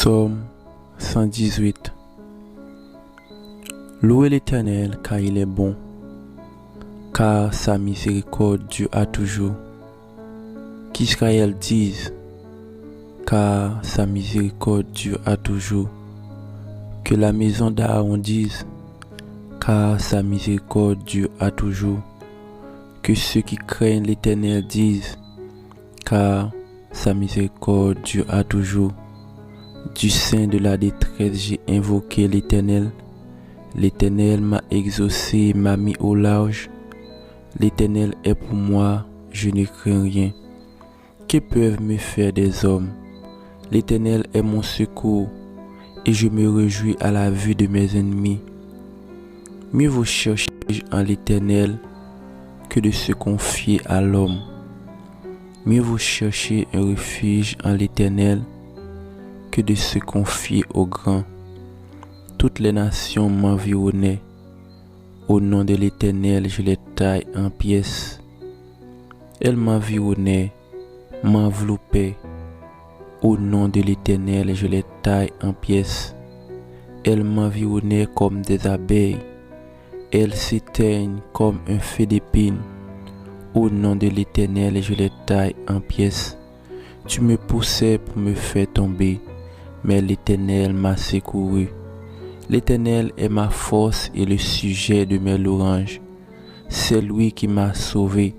Psaume 118. Louez l'Éternel car il est bon, car sa miséricorde dure à toujours. Qu'Israël dise, car sa miséricorde dure à toujours. Que la maison d'Aaron dise, car sa miséricorde dure à toujours. Que ceux qui craignent l'Éternel disent, car sa miséricorde dure à toujours. Du sein de la détresse, j'ai invoqué l'Éternel. L'Éternel m'a exaucé et m'a mis au large. L'Éternel est pour moi, je ne crains rien. Que peuvent me faire des hommes? L'Éternel est mon secours, et je me réjouis à la vue de mes ennemis. Mieux vaut chercher en l'Éternel que de se confier à l'homme. Mieux vaut chercher un refuge en l'Éternel que de se confier aux grands. Toutes les nations m'environnaient. Au nom de l'Éternel, je les taille en pièces. Elles m'environnaient, m'enveloppaient. Au nom de l'Éternel, je les taille en pièces. Elles m'environnaient comme des abeilles. Elles s'éteignent comme un feu d'épines. Au nom de l'Éternel, je les taille en pièces. Tu me poussais pour me faire tomber, mais l'Éternel m'a secouru. L'Éternel est ma force et le sujet de mes louanges. C'est lui qui m'a sauvé.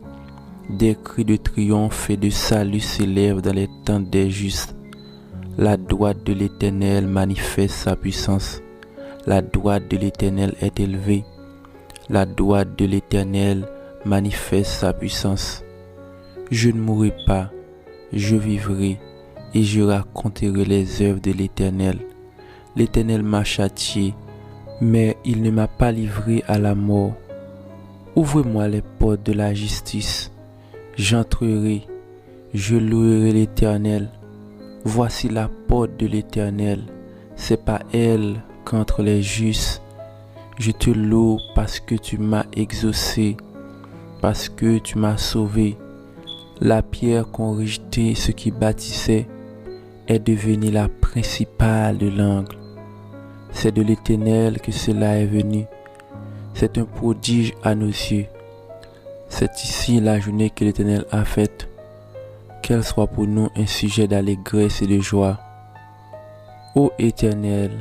Des cris de triomphe et de salut s'élèvent dans les tentes des justes. La droite de l'Éternel manifeste sa puissance. La droite de l'Éternel est élevée. La droite de l'Éternel manifeste sa puissance. Je ne mourrai pas, je vivrai et je raconterai les œuvres de l'Éternel. L'Éternel m'a châtié, mais il ne m'a pas livré à la mort. Ouvrez-moi les portes de la justice. J'entrerai, je louerai l'Éternel. Voici la porte de l'Éternel. C'est par elle qu'entrent les justes. Je te loue parce que tu m'as exaucé, parce que tu m'as sauvé. La pierre qu'ont rejetée ceux qui bâtissaient est devenue la principale de l'angle. C'est de l'Éternel que cela est venu. C'est un prodige à nos yeux. C'est ici la journée que l'Éternel a faite. Qu'elle soit pour nous un sujet d'allégresse et de joie. Ô Éternel,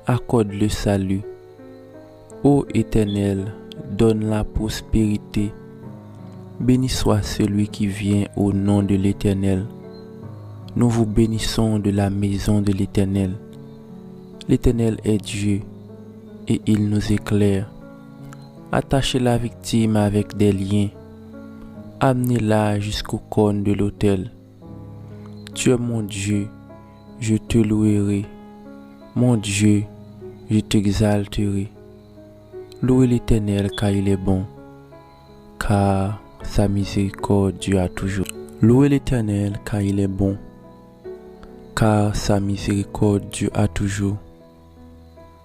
accorde le salut. Ô Éternel, donne la prospérité. Béni soit celui qui vient au nom de l'Éternel. Nous vous bénissons de la maison de l'Éternel. L'Éternel est Dieu et il nous éclaire. Attachez la victime avec des liens. Amenez-la jusqu'au cône de l'autel. Tu es mon Dieu, je te louerai. Mon Dieu, je t'exalterai. Louez l'Éternel car il est bon, car sa miséricorde dure à toujours. Louez l'Éternel car il est bon, car sa miséricorde dure à toujours.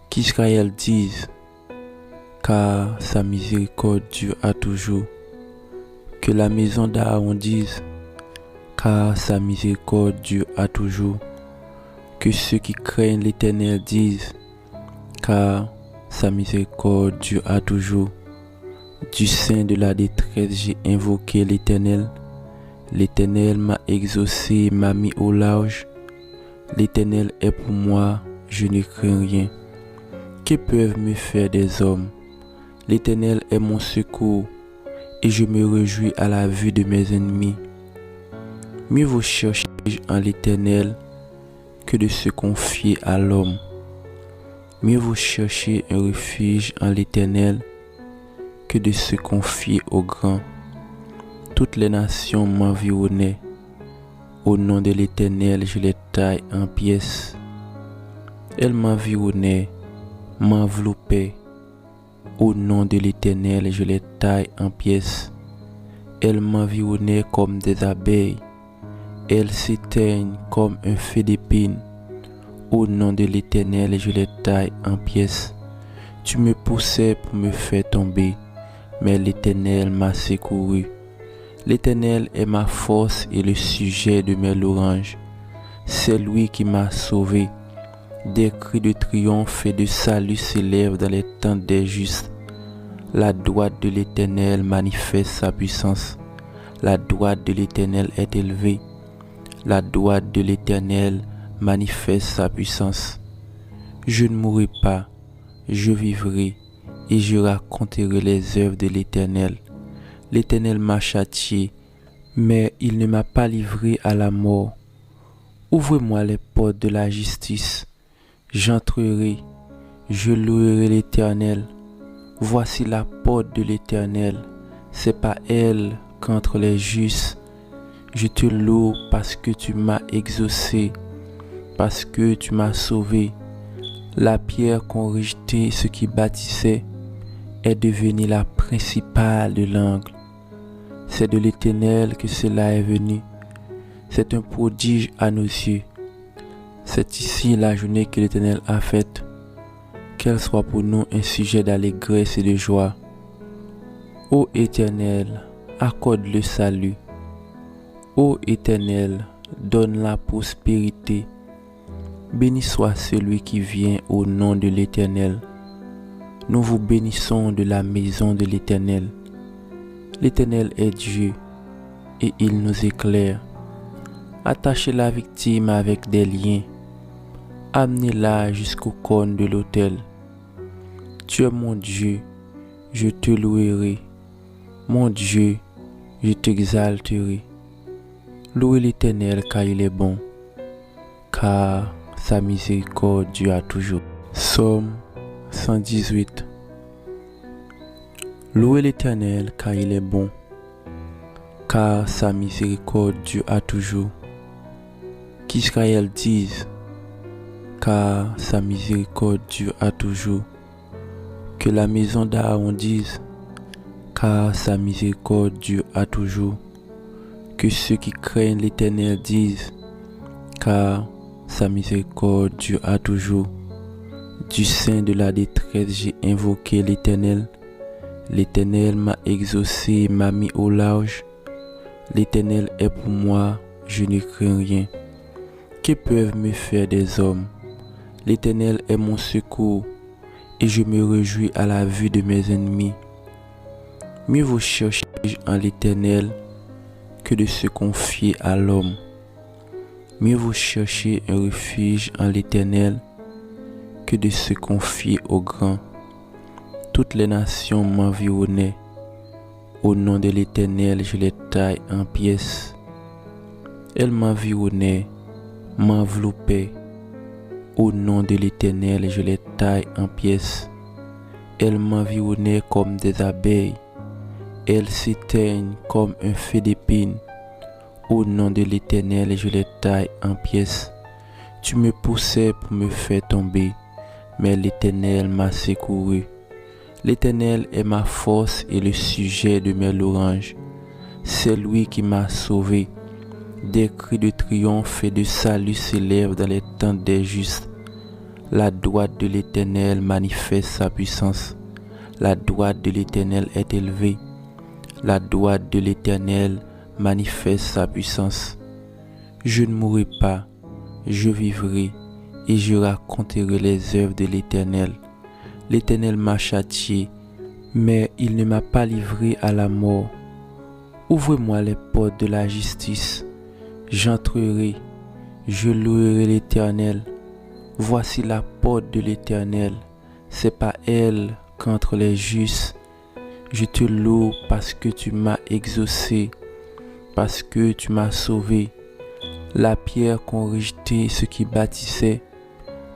Qu'Israël dise, car sa miséricorde dure à toujours. Que la maison d'Aaron dise, car sa miséricorde dure à toujours. Que ceux qui craignent l'Éternel disent, car sa miséricorde dure à toujours. Du sein de la détresse, j'ai invoqué l'Éternel. L'Éternel m'a exaucé et m'a mis au large. L'Éternel est pour moi, je ne crains rien. Que peuvent me faire des hommes? L'Éternel est mon secours, et je me réjouis à la vue de mes ennemis. Mieux vaut chercher en l'Éternel que de se confier à l'homme. Mieux vaut chercher un refuge en l'Éternel que de se confier aux grands. Toutes les nations m'environnaient. Au nom de l'Éternel, je les taille en pièces. Elles m'environnaient, m'enveloppaient. Au nom de l'Éternel, je les taille en pièces. Elles m'environnaient comme des abeilles. Elles s'éteignent comme un feu d'épines. Au nom de l'Éternel, je les taille en pièces. Tu me poussais pour me faire tomber, mais l'Éternel m'a secouru. L'Éternel est ma force et le sujet de mes louanges. C'est lui qui m'a sauvé. Des cris de triomphe et de salut s'élèvent dans les tentes des justes. La droite de l'Éternel manifeste sa puissance. La droite de l'Éternel est élevée. La droite de l'Éternel manifeste sa puissance. Je ne mourrai pas, je vivrai et je raconterai les œuvres de l'Éternel. L'Éternel m'a châtié, mais il ne m'a pas livré à la mort. Ouvrez-moi les portes de la justice. J'entrerai, je louerai l'Éternel. Voici la porte de l'Éternel, c'est pas elle qu'entre les justes. Je te loue parce que tu m'as exaucé, parce que tu m'as sauvé. La pierre qu'ont rejeté ceux qui bâtissaient est devenue la principale de l'angle. C'est de l'Éternel que cela est venu. C'est un prodige à nos yeux. C'est ici la journée que l'Éternel a faite. Qu'elle soit pour nous un sujet d'allégresse et de joie. Ô Éternel, accorde le salut. Ô Éternel, donne la prospérité. Béni soit celui qui vient au nom de l'Éternel. Nous vous bénissons de la maison de l'Éternel. L'Éternel est Dieu et il nous éclaire. Attachez la victime avec des liens. Amenez-la jusqu'au cône de l'autel. Tu es mon Dieu, je te louerai. Mon Dieu, je t'exalterai. Louez l'Éternel car il est bon, car sa miséricorde dure toujours. Psaume 118. Louez l'Éternel car il est bon, car sa miséricorde dure toujours. Qu'Israël dise, car sa miséricorde dure toujours. Que la maison d'Aaron dise, car sa miséricorde dure toujours. Que ceux qui craignent l'Éternel disent, car sa miséricorde dure toujours. Du sein de la détresse, j'ai invoqué l'Éternel. L'Éternel m'a exaucé et m'a mis au large. L'Éternel est pour moi, je ne crains rien. Que peuvent me faire des hommes? L'Éternel est mon secours, et je me réjouis à la vue de mes ennemis. Mieux vaut chercher en l'Éternel que de se confier à l'homme. Mieux vaut chercher un refuge en l'Éternel que de se confier aux grands. Toutes les nations m'environnaient. Au nom de l'Éternel, je les taille en pièces. Elles m'environnaient, m'enveloppaient. Au nom de l'Éternel, je les taille en pièces. Elles m'environnaient comme des abeilles. Elles s'éteignent comme un feu d'épines. Au nom de l'Éternel, je les taille en pièces. Tu me poussais pour me faire tomber, mais l'Éternel m'a secouru. L'Éternel est ma force et le sujet de mes louanges. C'est lui qui m'a sauvé. Des cris de triomphe et de salut s'élèvent dans les tentes des justes. La droite de l'Éternel manifeste sa puissance. La droite de l'Éternel est élevée. La droite de l'Éternel manifeste sa puissance. Je ne mourrai pas, je vivrai et je raconterai les œuvres de l'Éternel. L'Éternel m'a châtié, mais il ne m'a pas livré à la mort. Ouvrez-moi les portes de la justice. J'entrerai, je louerai l'Éternel. Voici la porte de l'Éternel, c'est pas elle qu'entre les justes. Je te loue parce que tu m'as exaucé, parce que tu m'as sauvé. La pierre qu'ont rejeté ceux qui bâtissaient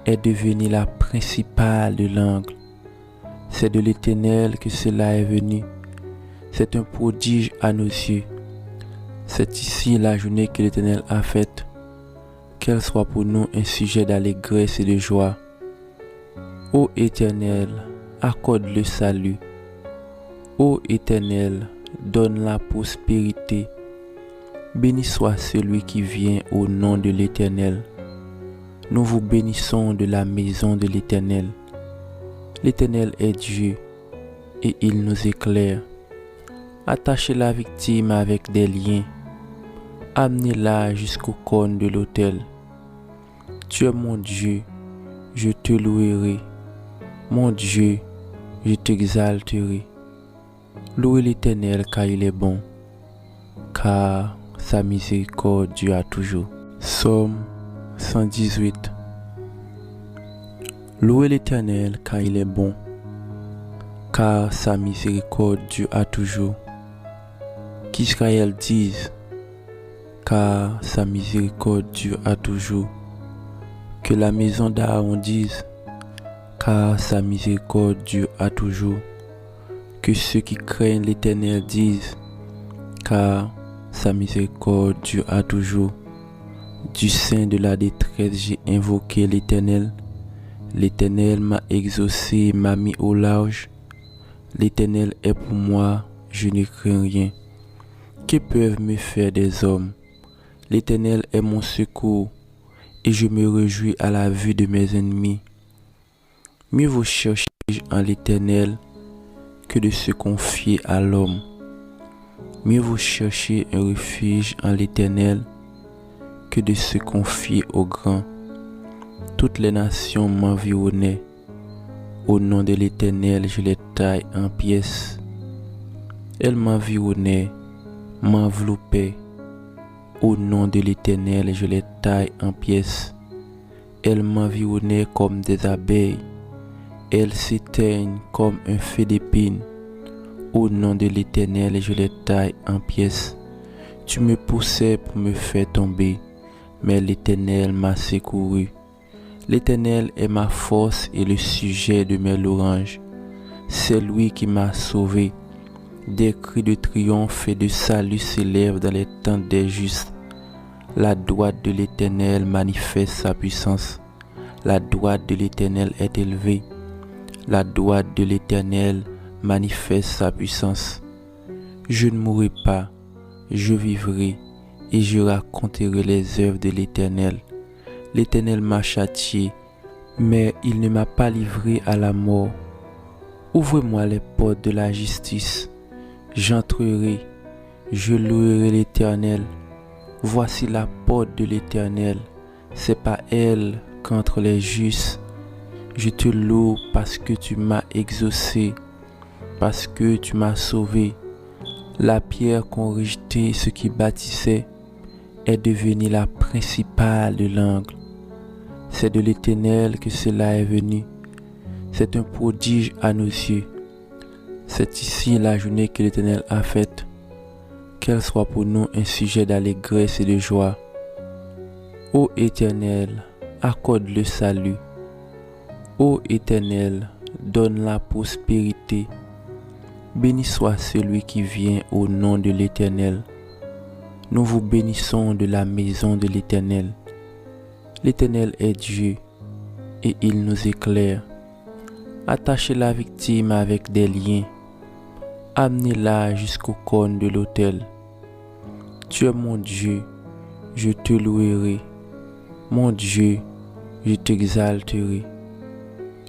est devenue la principale de l'angle. C'est de l'Éternel que cela est venu. C'est un prodige à nos yeux. C'est ici la journée que l'Éternel a faite. Qu'elle soit pour nous un sujet d'allégresse et de joie. Ô Éternel, accorde le salut. Ô Éternel, donne la prospérité. Béni soit celui qui vient au nom de l'Éternel. Nous vous bénissons de la maison de l'Éternel. L'Éternel est Dieu et il nous éclaire. Attachez la victime avec des liens. Amenez-la jusqu'au cône de l'autel. Tu es mon Dieu, je te louerai. Mon Dieu, je t'exalterai. Louez l'Éternel car il est bon, car sa miséricorde dure à toujours. Psaume 118. Louez l'Éternel car il est bon, car sa miséricorde dure à toujours. Qu'Israël dise, car sa miséricorde dure à toujours. Que la maison d'Aaron dise, car sa miséricorde dure à toujours. Que ceux qui craignent l'Éternel disent, car sa miséricorde dure à toujours. Du sein de la détresse, j'ai invoqué l'Éternel. L'Éternel m'a exaucé, m'a mis au large. L'Éternel est pour moi, je ne crains rien. Que peuvent me faire des hommes? L'Éternel est mon secours, et je me réjouis à la vue de mes ennemis. Mieux vaut chercher en l'Éternel que de se confier à l'homme. Mieux vaut chercher un refuge en l'Éternel que de se confier aux grands. Toutes les nations m'environnaient. Au nom de l'Éternel, je les taille en pièces. Elles m'environnaient, m'enveloppaient. Au nom de l'Éternel, je les taille en pièces. Elles m'environnaient comme des abeilles. Elles s'éteignent comme un feu d'épines. Au nom de l'Éternel, je les taille en pièces. Tu me poussais pour me faire tomber, mais l'Éternel m'a secouru. L'Éternel est ma force et le sujet de mes louanges. C'est lui qui m'a sauvé. Des cris de triomphe et de salut s'élèvent dans les tentes des justes. La droite de l'Éternel manifeste sa puissance. La droite de l'Éternel est élevée. La droite de l'Éternel manifeste sa puissance. Je ne mourrai pas, je vivrai et je raconterai les œuvres de l'Éternel. L'Éternel m'a châtié, mais il ne m'a pas livré à la mort. Ouvre-moi les portes de la justice. J'entrerai, je louerai l'Éternel. Voici la porte de l'Éternel. C'est par elle qu'entrent les justes. Je te loue parce que tu m'as exaucé, parce que tu m'as sauvé. La pierre qu'ont rejetée ceux qui bâtissaient est devenue la principale de l'angle. C'est de l'Éternel que cela est venu. C'est un prodige à nos yeux. C'est ici la journée que l'Éternel a faite. Qu'elle soit pour nous un sujet d'allégresse et de joie. Ô Éternel, accorde le salut. Ô Éternel, donne la prospérité. Béni soit celui qui vient au nom de l'Éternel. Nous vous bénissons de la maison de l'Éternel. L'Éternel est Dieu et il nous éclaire. Attachez la victime avec des liens. Amenez-la jusqu'au cône de l'autel. Tu es mon Dieu, je te louerai. Mon Dieu, je t'exalterai.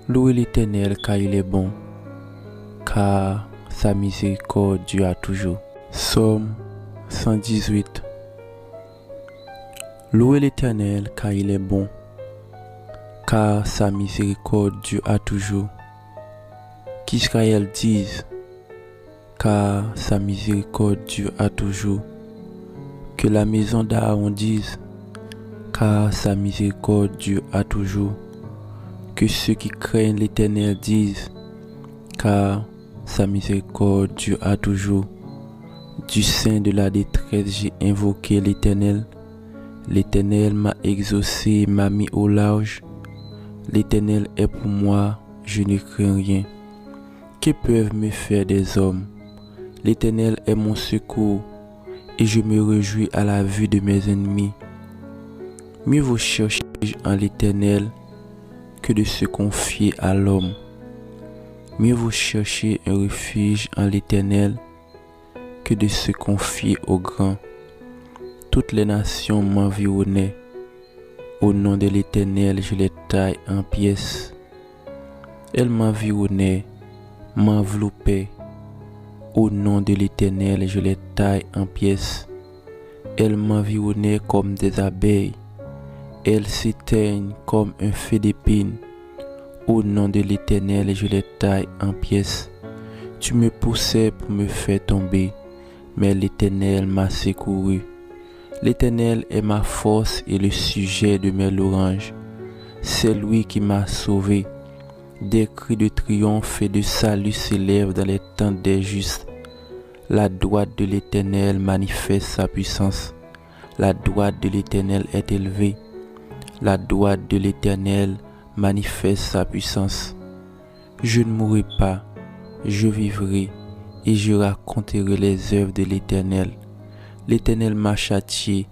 Louez l'Éternel car il est bon, car sa miséricorde dure à toujours. Psaume 118. Louez l'Éternel car il est bon, car sa miséricorde dure à toujours. Qu'Israël dise, car sa miséricorde dure à toujours. Que la maison d'Aaron dise, car sa miséricorde dure à toujours. Que ceux qui craignent l'Éternel disent, car sa miséricorde dure à toujours. Du sein de la détresse, j'ai invoqué l'Éternel. L'Éternel m'a exaucé, m'a mis au large. L'Éternel est pour moi, je ne crains rien. Que peuvent me faire des hommes? L'Éternel est mon secours, et je me réjouis à la vue de mes ennemis. Mieux vaut chercher en l'Éternel que de se confier à l'homme. Mieux vaut chercher un refuge en l'Éternel que de se confier aux grands. Toutes les nations m'environnaient. Au nom de l'Éternel, je les taille en pièces. Elles m'environnaient, m'enveloppaient. Au nom de l'Éternel, je les taille en pièces. Elles m'environnaient comme des abeilles. Elles s'éteignent comme un feu d'épines. Au nom de l'Éternel, je les taille en pièces. Tu me poussais pour me faire tomber, mais l'Éternel m'a secouru. L'Éternel est ma force et le sujet de mes louanges. C'est lui qui m'a sauvé. Des cris de triomphe et de salut s'élèvent dans les tentes des justes. La droite de l'Éternel manifeste sa puissance. La droite de l'Éternel est élevée. La droite de l'Éternel manifeste sa puissance. Je ne mourrai pas, je vivrai et je raconterai les œuvres de l'Éternel. L'Éternel m'a châtié,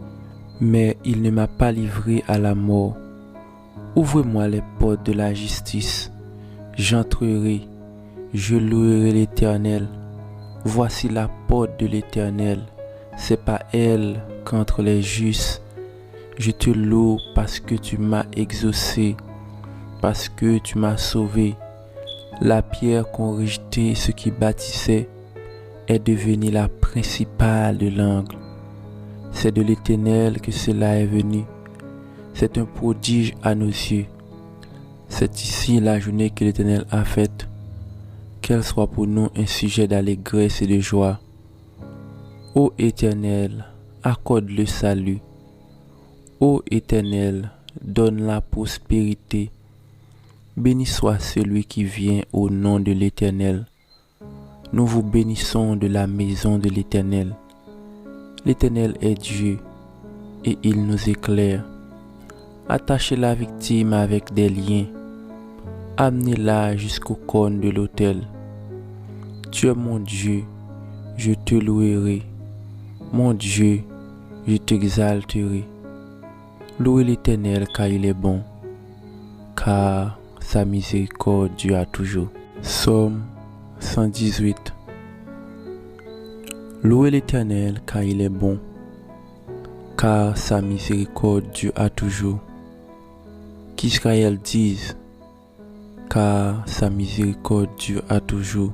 mais il ne m'a pas livré à la mort. Ouvre-moi les portes de la justice. J'entrerai, je louerai l'Éternel. Voici la porte de l'Éternel, c'est pas elle qu'entre les justes. Je te loue parce que tu m'as exaucé, parce que tu m'as sauvé. La pierre qu'ont rejeté ceux qui bâtissaient est devenue la principale de l'angle. C'est de l'Éternel que cela est venu. C'est un prodige à nos yeux. C'est ici la journée que l'Éternel a faite. Qu'elle soit pour nous un sujet d'allégresse et de joie. Ô Éternel, accorde le salut. Ô Éternel, donne la prospérité. Béni soit celui qui vient au nom de l'Éternel. Nous vous bénissons de la maison de l'Éternel. L'Éternel est Dieu et il nous éclaire. Attachez la victime avec des liens. Amenez-la jusqu'au cône de l'autel. Tu es mon Dieu, je te louerai. Mon Dieu, je t'exalterai. Louez l'Éternel car il est bon, car sa miséricorde dure toujours. Psaume 118. Louez l'Éternel car il est bon, car sa miséricorde dure toujours. Qu'Israël dise, car sa miséricorde dure toujours.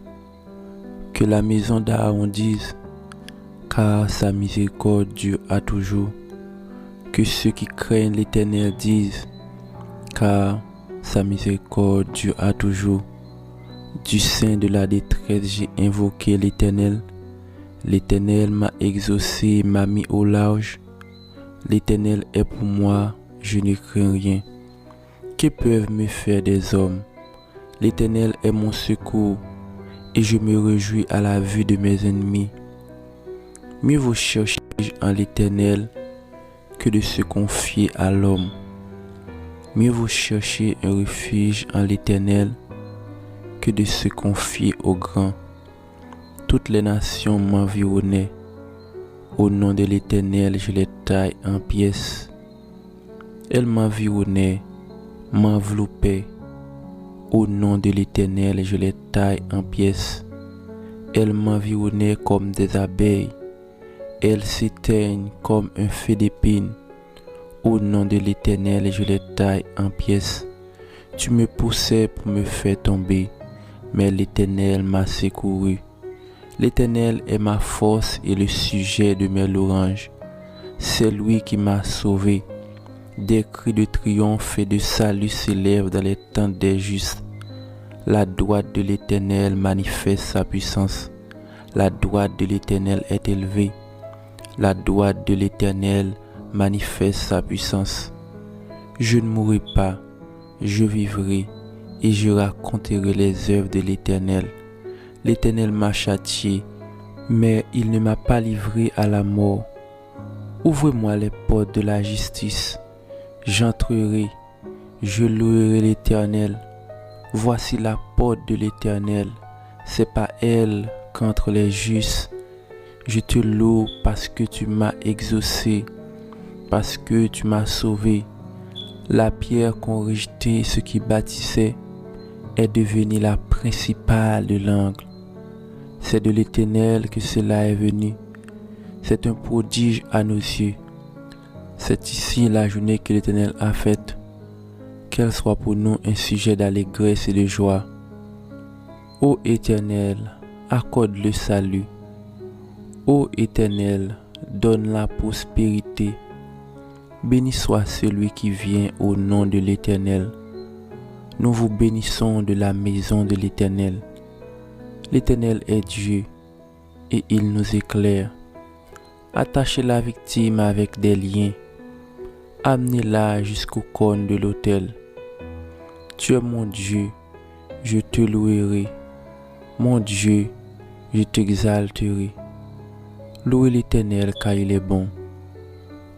Que la maison d'Aaron dise, car sa miséricorde dure toujours. Que ceux qui craignent l'Éternel disent, car sa miséricorde dure toujours. Du sein de la détresse, j'ai invoqué l'Éternel. L'Éternel m'a exaucé, m'a mis au large. L'Éternel est pour moi, je ne crains rien. Que peuvent me faire des hommes? L'Éternel est mon secours, et je me réjouis à la vue de mes ennemis. Mieux vaut chercher en l'Éternel que de se confier à l'homme. Mieux vaut chercher un refuge en l'Éternel que de se confier aux grands. Toutes les nations m'environnaient. Au nom de l'Éternel, je les taille en pièces. Elles m'environnaient, m'enveloppaient. Au nom de l'Éternel, je les taille en pièces. Elles m'environnaient comme des abeilles. Elles s'éteignent comme un feu d'épines. Au nom de l'Éternel, je les taille en pièces. Tu me poussais pour me faire tomber, mais l'Éternel m'a secouru. L'Éternel est ma force et le sujet de mes louanges. C'est lui qui m'a sauvé. Des cris de triomphe et de salut s'élèvent dans les tentes des justes. La droite de l'Éternel manifeste sa puissance. La droite de l'Éternel est élevée. La droite de l'Éternel manifeste sa puissance. Je ne mourrai pas, je vivrai et je raconterai les œuvres de l'Éternel. L'Éternel m'a châtié, mais il ne m'a pas livré à la mort. Ouvre-moi les portes de la justice. J'entrerai, je louerai l'Éternel. Voici la porte de l'Éternel, c'est pas elle qu'entre les justes. Je te loue parce que tu m'as exaucé, parce que tu m'as sauvé. La pierre qu'ont rejeté ceux qui bâtissaient est devenue la principale de l'angle. C'est de l'Éternel que cela est venu. C'est un prodige à nos yeux. C'est ici la journée que l'Éternel a faite. Qu'elle soit pour nous un sujet d'allégresse et de joie. Ô Éternel, accorde le salut. Ô Éternel, donne la prospérité. Béni soit celui qui vient au nom de l'Éternel. Nous vous bénissons de la maison de l'Éternel. L'Éternel est Dieu et il nous éclaire. Attachez la victime avec des liens. Amenez-la jusqu'au cône de l'autel. Tu es mon Dieu, je te louerai. Mon Dieu, je t'exalterai. Louez l'Éternel car il est bon,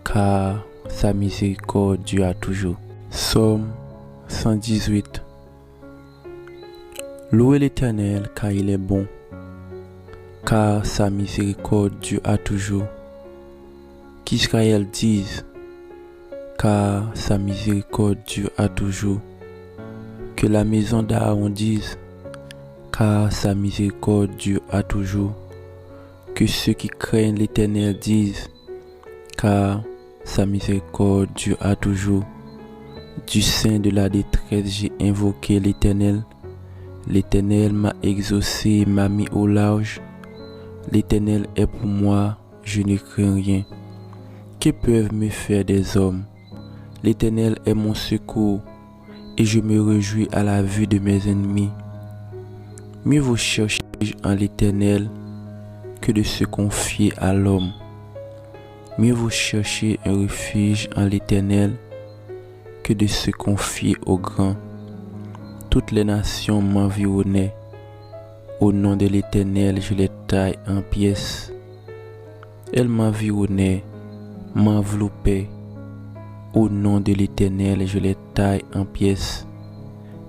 car sa miséricorde dure toujours. Psaume 118. Louez l'Éternel car il est bon, car sa miséricorde dure toujours. Qu'Israël dise, car sa miséricorde dure toujours. Que la maison d'Aaron dise, car sa miséricorde dure toujours. Que ceux qui craignent l'Éternel disent, car sa miséricorde dure toujours. Du sein de la détresse, j'ai invoqué l'Éternel. L'Éternel m'a exaucé, m'a mis au large. L'Éternel est pour moi, je ne crains rien. Que peuvent me faire des hommes? L'Éternel est mon secours, et je me réjouis à la vue de mes ennemis. Mieux vaut chercher en l'Éternel que de se confier à l'homme. Mieux vaut chercher un refuge en l'Éternel que de se confier aux grands. Toutes les nations m'environnaient. Au nom de l'Éternel, je les taille en pièces. Elles m'environnaient, m'enveloppaient. Au nom de l'Éternel, je les taille en pièces.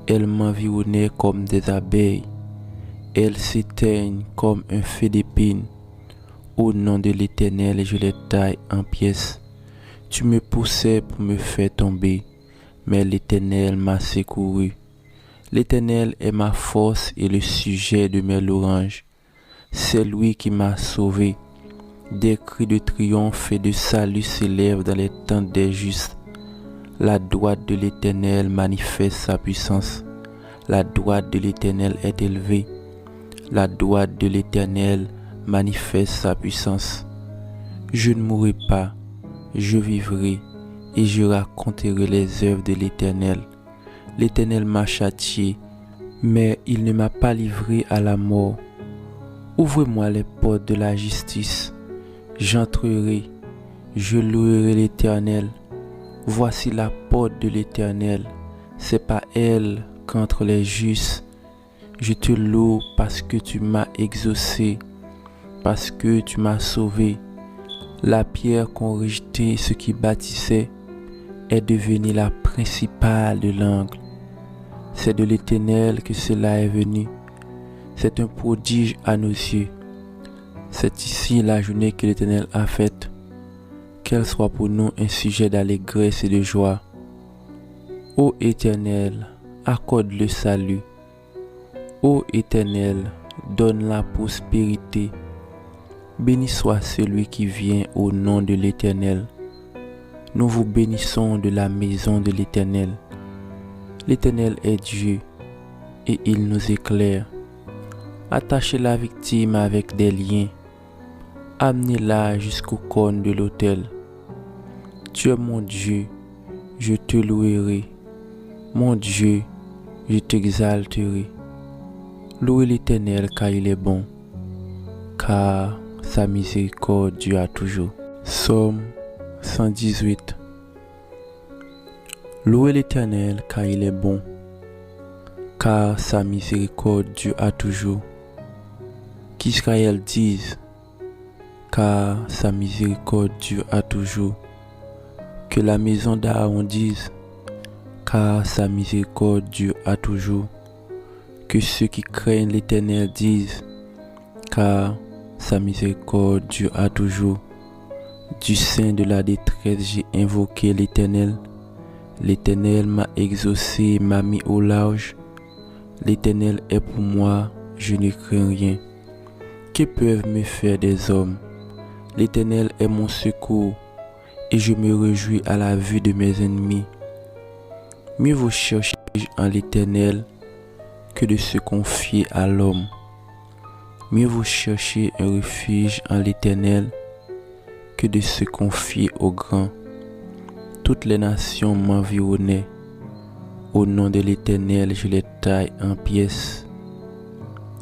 Elles m'environnaient comme des abeilles. Elles s'éteignent comme un feu d'épines. Au nom de l'Éternel, je les taille en pièces. Tu me poussais pour me faire tomber, mais l'Éternel m'a secouru. L'Éternel est ma force et le sujet de mes louanges. C'est lui qui m'a sauvé. Des cris de triomphe et de salut s'élèvent dans les tentes des justes. La droite de l'Éternel manifeste sa puissance. La droite de l'Éternel est élevée. La droite de l'Éternel manifeste sa puissance. Je ne mourrai pas, je vivrai et je raconterai les œuvres de l'Éternel. L'Éternel m'a châtié, mais il ne m'a pas livré à la mort. Ouvrez-moi les portes de la justice. J'entrerai, je louerai l'Éternel. Voici la porte de l'Éternel, c'est par elle qu'entrent les justes. Je te loue parce que tu m'as exaucé, parce que tu m'as sauvé. La pierre qu'ont rejetée ceux qui bâtissaient est devenue la principale de l'angle. C'est de l'Éternel que cela est venu. C'est un prodige à nos yeux. C'est ici la journée que l'Éternel a faite. Qu'elle soit pour nous un sujet d'allégresse et de joie. Ô Éternel, accorde le salut. Ô Éternel, donne la prospérité. Béni soit celui qui vient au nom de l'Éternel. Nous vous bénissons de la maison de l'Éternel. L'Éternel est Dieu et il nous éclaire. Attachez la victime avec des liens. Amenez-la jusqu'au cône de l'autel. Tu es mon Dieu, je te louerai. Mon Dieu, je t'exalterai. Louez l'Éternel car il est bon, car sa miséricorde dure toujours. Psaume 118. Louez l'Éternel car il est bon, car sa miséricorde dure toujours. Qu'Israël dise, car sa miséricorde dure toujours. Que la maison d'Aaron dise, car sa miséricorde dure toujours. Que ceux qui craignent l'Éternel disent, car sa miséricorde dure toujours. Du sein de la détresse, j'ai invoqué l'Éternel. L'Éternel m'a exaucé, m'a mis au large. L'Éternel est pour moi, je ne crains rien. Que peuvent me faire des hommes? L'Éternel est mon secours, et je me réjouis à la vue de mes ennemis. Mieux vaut chercher en l'Éternel que de se confier à l'homme. Mieux vaut chercher un refuge en l'Éternel que de se confier aux grands. Toutes les nations m'environnaient. Au nom de l'Éternel, je les taille en pièces.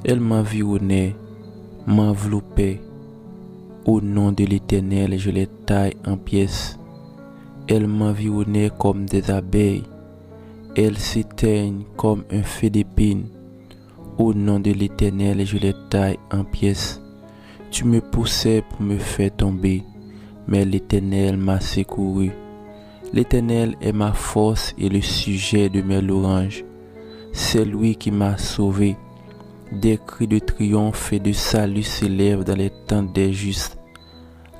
Elles m'environnaient, m'enveloppaient. Au nom de l'Éternel, je les taille en pièces. Elles m'environnaient comme des abeilles. Elles s'éteignent comme un feu d'épines. Au nom de l'Éternel, je les taille en pièces. Tu me poussais pour me faire tomber, mais l'Éternel m'a secouru. L'Éternel est ma force et le sujet de mes louanges. C'est lui qui m'a sauvé. Des cris de triomphe et de salut s'élèvent dans les tentes des justes.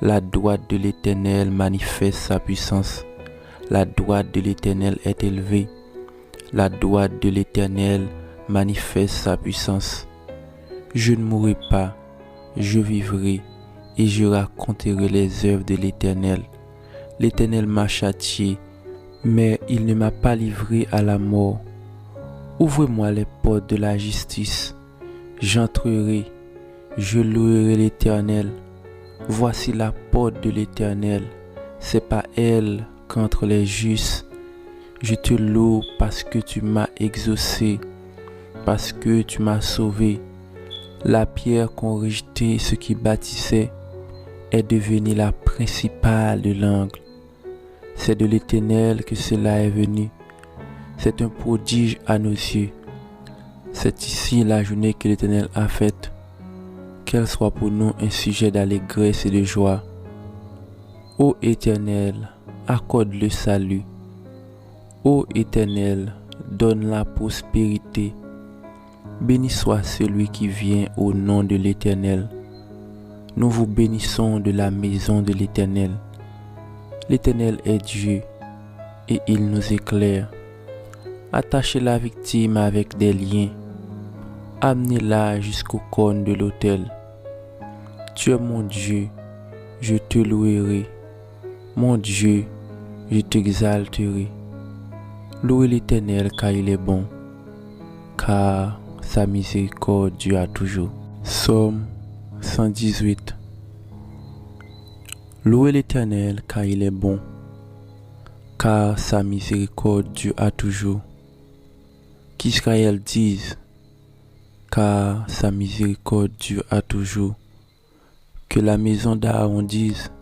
La droite de l'Éternel manifeste sa puissance. La droite de l'Éternel est élevée. La droite de l'Éternel manifeste sa puissance. Je ne mourrai pas, je vivrai et je raconterai les œuvres de l'Éternel. L'Éternel m'a châtié, mais il ne m'a pas livré à la mort. Ouvrez-moi les portes de la justice. J'entrerai, je louerai l'Éternel. Voici la porte de l'Éternel. C'est pas elle qu'entre les justes. Je te loue parce que tu m'as exaucé, parce que tu m'as sauvé. La pierre qu'ont rejetée ceux qui bâtissaient est devenue la principale de l'angle. C'est de l'Éternel que cela est venu. C'est un prodige à nos yeux. C'est ici la journée que l'Éternel a faite. Qu'elle soit pour nous un sujet d'allégresse et de joie. Ô Éternel, accorde le salut. Ô Éternel, donne la prospérité. Béni soit celui qui vient au nom de l'Éternel. Nous vous bénissons de la maison de l'Éternel. L'Éternel est Dieu et il nous éclaire. Attachez la victime avec des liens. Amenez-la jusqu'au cône de l'autel. Tu es mon Dieu, je te louerai. Mon Dieu, je t'exalterai. Louez l'Éternel car il est bon, car sa miséricorde dure toujours. Psaume 118. Louez l'Éternel car il est bon, car sa miséricorde dure toujours. Qu'Israël dise, car sa miséricorde dure toujours. Que la maison d'Aaron dise,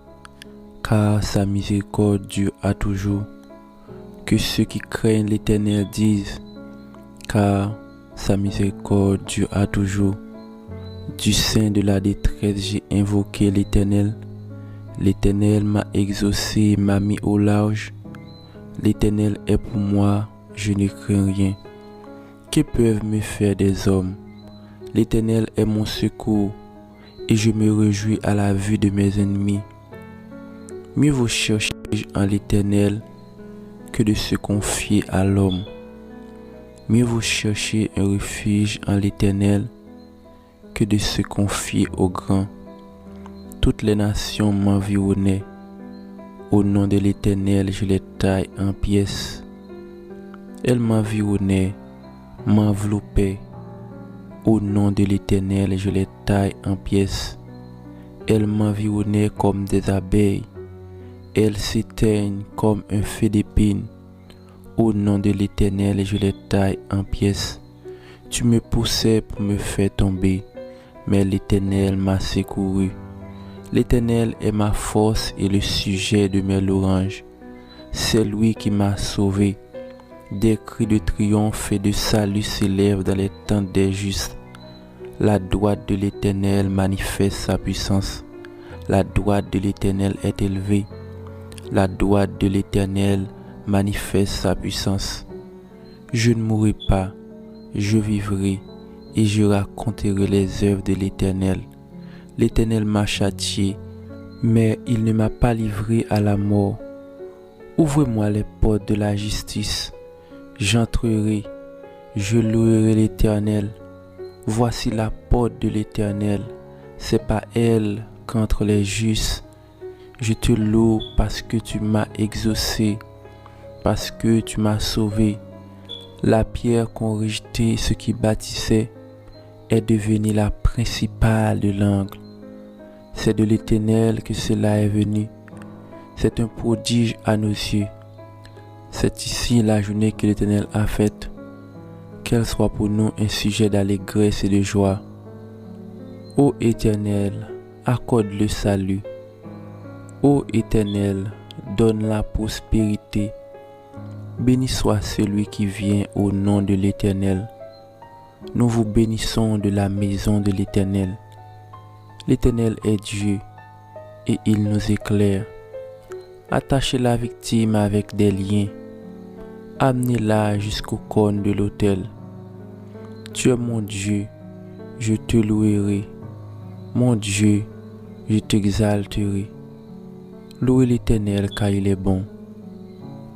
car sa miséricorde dure toujours. Que ceux qui craignent l'Éternel disent, car sa miséricorde dure toujours. Du sein de la détresse, j'ai invoqué l'Éternel. L'Éternel m'a exaucé, m'a mis au large. L'Éternel est pour moi, je ne crains rien. Que peuvent me faire des hommes? L'Éternel est mon secours, et je me réjouis à la vue de mes ennemis. Mieux vaut chercher en l'Éternel que de se confier à l'homme. Mieux vaut chercher un refuge en l'Éternel que de se confier aux grands. Toutes les nations m'environnaient. Au nom de l'Éternel, je les taille en pièces. Elles m'environnaient, m'enveloppaient. Au nom de l'Éternel, je les taille en pièces. Elles m'environnaient comme des abeilles. Elles s'éteignent comme un feu d'épines. Au nom de l'Éternel, je les taille en pièces. Tu me poussais pour me faire tomber, mais l'Éternel m'a secouru. L'Éternel est ma force et le sujet de mes louanges. C'est lui qui m'a sauvé. Des cris de triomphe et de salut s'élèvent dans les tentes des justes. La droite de l'Éternel manifeste sa puissance. La droite de l'Éternel est élevée. La droite de l'Éternel manifeste sa puissance. Je ne mourrai pas, je vivrai et je raconterai les œuvres de l'Éternel. L'Éternel m'a châtié, mais il ne m'a pas livré à la mort. Ouvrez-moi les portes de la justice. J'entrerai, je louerai l'Éternel. Voici la porte de l'Éternel. C'est pas elle qu'entre les justes. Je te loue parce que tu m'as exaucé, parce que tu m'as sauvé. La pierre qu'ont rejetée ceux qui bâtissaient est devenue la principale de l'angle. C'est de l'Éternel que cela est venu. C'est un prodige à nos yeux. C'est ici la journée que l'Éternel a faite. Qu'elle soit pour nous un sujet d'allégresse et de joie. Ô Éternel, accorde le salut. Ô Éternel, donne la prospérité. Béni soit celui qui vient au nom de l'Éternel. Nous vous bénissons de la maison de l'Éternel. L'Éternel est Dieu et il nous éclaire. Attachez la victime avec des liens. Amenez-la jusqu'au cône de l'autel. Tu es mon Dieu, je te louerai. Mon Dieu, je t'exalterai. Louez l'Éternel car il est bon,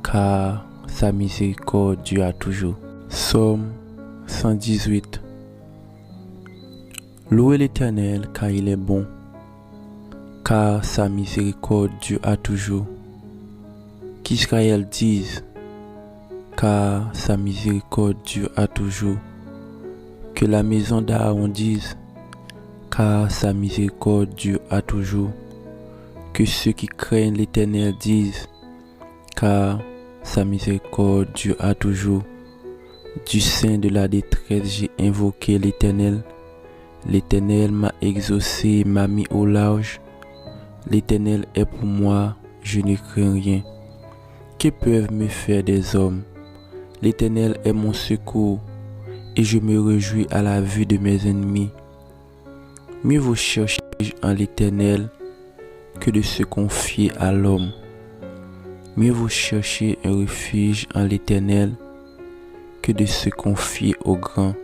car sa miséricorde dure à toujours. Psaume 118. Louez l'Éternel car il est bon, car sa miséricorde dure à toujours. Qu'Israël dise, car sa miséricorde dure à toujours. Que la maison d'Aaron dise, car sa miséricorde dure à toujours. Que ceux qui craignent l'Éternel disent, car sa miséricorde dure à toujours. Du sein de la détresse, j'ai invoqué l'Éternel. L'Éternel m'a exaucé et m'a mis au large. L'Éternel est pour moi, je ne crains rien. Que peuvent me faire des hommes? L'Éternel est mon secours, et je me réjouis à la vue de mes ennemis. Mieux vaut chercher en l'Éternel que de se confier à l'homme. Mieux vaut chercher un refuge en l'Éternel que de se confier aux grands.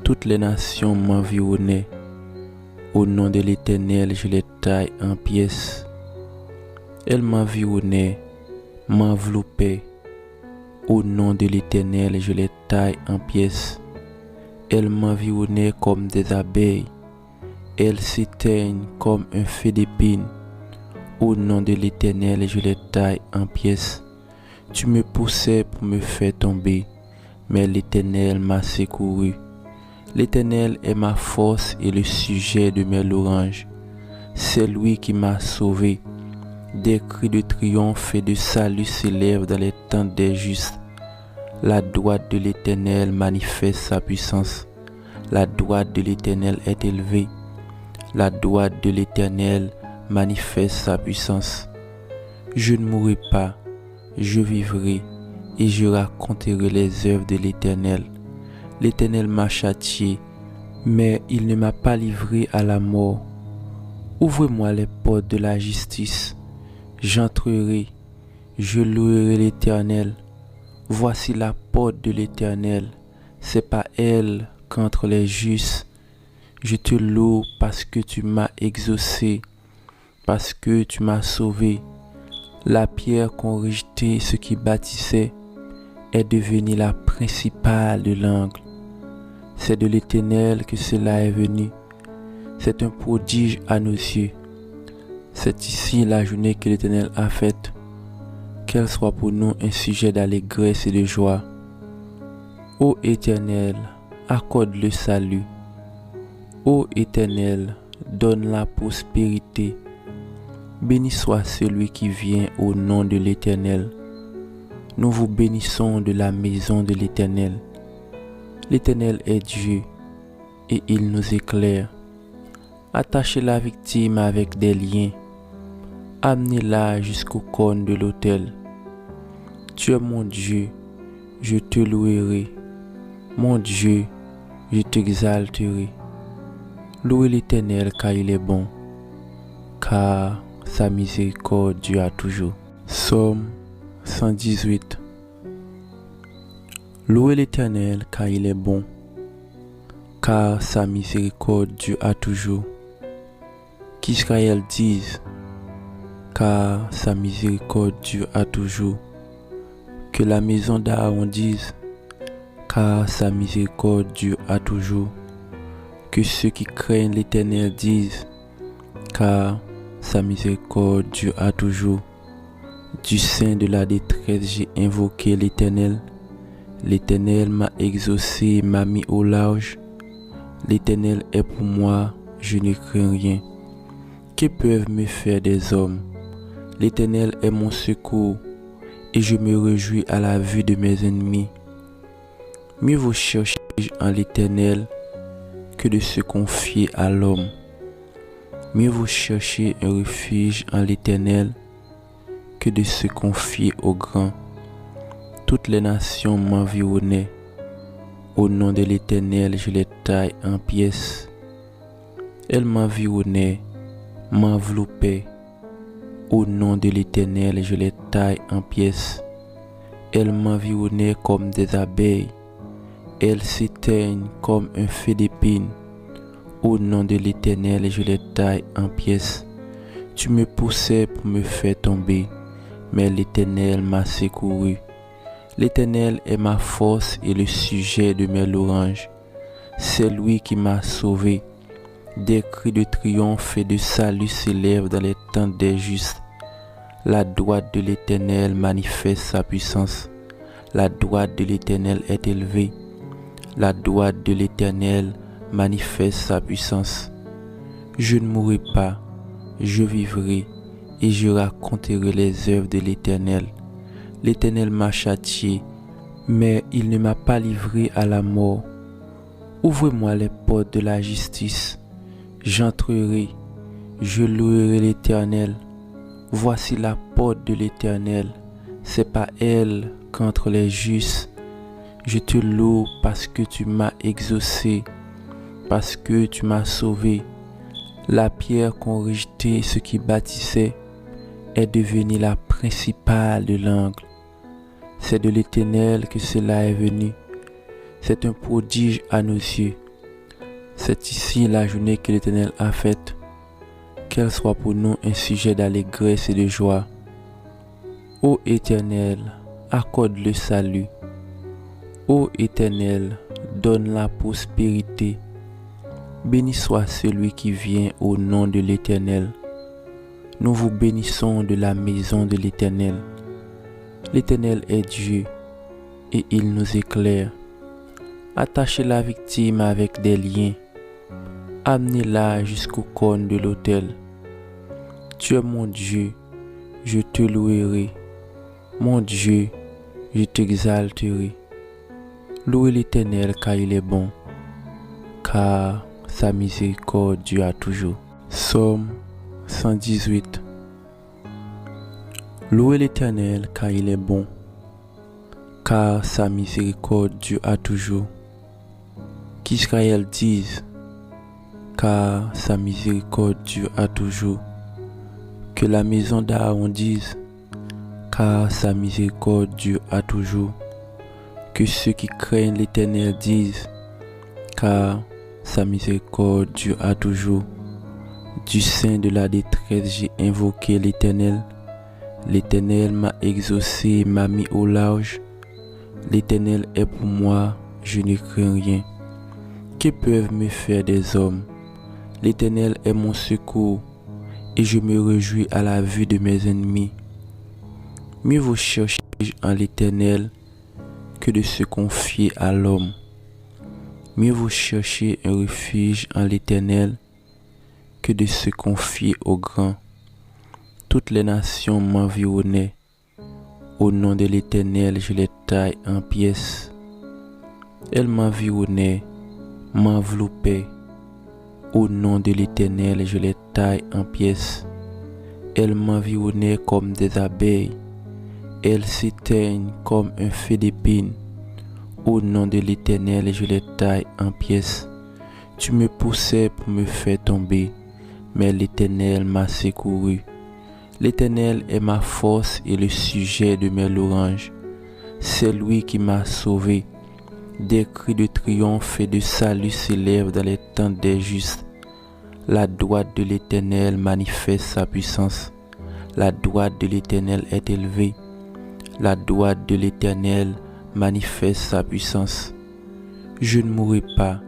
Toutes les nations m'environnaient. Au nom de l'Éternel, je les taille en pièces. Elles m'environnaient, m'enveloppaient. Au nom de l'Éternel, je les taille en pièces. Elles m'environnaient comme des abeilles. Elles s'éteignent comme un feu d'épines. Au nom de l'Éternel, je les taille en pièces. Tu me poussais pour me faire tomber, mais l'Éternel m'a secouru. L'Éternel est ma force et le sujet de mes louanges. C'est lui qui m'a sauvé. Des cris de triomphe et de salut s'élèvent dans les tentes des justes. La droite de l'Éternel manifeste sa puissance. La droite de l'Éternel est élevée. La droite de l'Éternel manifeste sa puissance. Je ne mourrai pas, je vivrai et je raconterai les œuvres de l'Éternel. L'Éternel m'a châtié, mais il ne m'a pas livré à la mort. Ouvrez-moi les portes de la justice. J'entrerai, je louerai l'Éternel. Voici la porte de l'Éternel, c'est pas elle qu'entre les justes. Je te loue parce que tu m'as exaucé, parce que tu m'as sauvé. La pierre qu'ont rejetée ceux qui bâtissaient est devenue la principale de l'angle. C'est de l'Éternel que cela est venu. C'est un prodige à nos yeux. C'est ici la journée que l'Éternel a faite. Qu'elle soit pour nous un sujet d'allégresse et de joie. Ô Éternel, accorde le salut. Ô Éternel, donne la prospérité. Béni soit celui qui vient au nom de l'Éternel. Nous vous bénissons de la maison de l'Éternel. L'Éternel est Dieu et il nous éclaire. Attachez la victime avec des liens. Amenez-la jusqu'au cône de l'autel. Tu es mon Dieu, je te louerai. Mon Dieu, je t'exalterai. Louez l'Éternel car il est bon, car sa miséricorde dure à toujours. Psaume 118. Louez l'Éternel car il est bon, car sa miséricorde dure à toujours. Qu'Israël dise, car sa miséricorde dure à toujours. Que la maison d'Aaron dise, car sa miséricorde dure à toujours. Que ceux qui craignent l'Éternel disent, car sa miséricorde dure à toujours. Du sein de la détresse, j'ai invoqué l'Éternel. L'Éternel m'a exaucé et m'a mis au large. L'Éternel est pour moi, je ne crains rien. Que peuvent me faire des hommes? L'Éternel est mon secours, et je me réjouis à la vue de mes ennemis. Mieux vaut chercher en l'Éternel que de se confier à l'homme. Mieux vaut chercher un refuge en l'Éternel que de se confier aux grands. Toutes les nations m'environnaient. Au nom de l'Éternel, je les taille en pièces. Elles m'environnaient, m'enveloppaient. Au nom de l'Éternel, je les taille en pièces. Elles m'environnaient comme des abeilles. Elles s'éteignent comme un feu d'épines. Au nom de l'Éternel, je les taille en pièces. Tu me poussais pour me faire tomber, mais l'Éternel m'a secouru. L'Éternel est ma force et le sujet de mes louanges. C'est lui qui m'a sauvé. Des cris de triomphe et de salut s'élèvent dans les tentes des justes. La droite de l'Éternel manifeste sa puissance. La droite de l'Éternel est élevée. La droite de l'Éternel manifeste sa puissance. Je ne mourrai pas, je vivrai et je raconterai les œuvres de l'Éternel. L'Éternel m'a châtié, mais il ne m'a pas livré à la mort. Ouvrez-moi les portes de la justice. J'entrerai, je louerai l'Éternel. Voici la porte de l'Éternel. C'est par elle qu'entrent les justes. Je te loue parce que tu m'as exaucé, parce que tu m'as sauvé. La pierre qu'ont rejetée ceux qui bâtissaient est devenue la principale de l'angle. C'est de l'Éternel que cela est venu. C'est un prodige à nos yeux. C'est ici la journée que l'Éternel a faite. Qu'elle soit pour nous un sujet d'allégresse et de joie. Ô Éternel, accorde le salut. Ô Éternel, donne la prospérité. Béni soit celui qui vient au nom de l'Éternel. Nous vous bénissons de la maison de l'Éternel. L'Éternel est Dieu et il nous éclaire. Attachez la victime avec des liens. Amenez-la jusqu'au cône de l'autel. Tu es mon Dieu, je te louerai. Mon Dieu, je t'exalterai. Louez l'Éternel car il est bon, car sa miséricorde dure toujours. Psaume 118. Louez l'Éternel car il est bon, car sa miséricorde dure toujours. Qu'Israël dise, car sa miséricorde dure toujours. Que la maison d'Aaron dise, car sa miséricorde dure toujours. Que ceux qui craignent l'Éternel disent, car sa miséricorde dure toujours. Du sein de la détresse, j'ai invoqué l'Éternel. L'Éternel m'a exaucé, m'a mis au large. L'Éternel est pour moi, je ne crains rien. Que peuvent me faire des hommes? L'Éternel est mon secours, et je me réjouis à la vue de mes ennemis. Mieux vaut chercher en l'Éternel que de se confier à l'homme. Mieux vaut chercher un refuge en l'Éternel que de se confier aux grands. Toutes les nations m'environnaient. Au nom de l'Éternel, je les taille en pièces. Elles m'environnaient, m'enveloppaient. Au nom de l'Éternel, je les taille en pièces. Elles m'environnaient comme des abeilles. Elles s'éteignent comme un feu d'épines. Au nom de l'Éternel, je les taille en pièces. Tu me poussais pour me faire tomber, mais l'Éternel m'a secouru. L'Éternel est ma force et le sujet de mes louanges. C'est lui qui m'a sauvé. Des cris de triomphe et de salut s'élèvent dans les tentes des justes. La droite de l'Éternel manifeste sa puissance. La droite de l'Éternel est élevée. La droite de l'Éternel manifeste sa puissance. Je ne mourrai pas,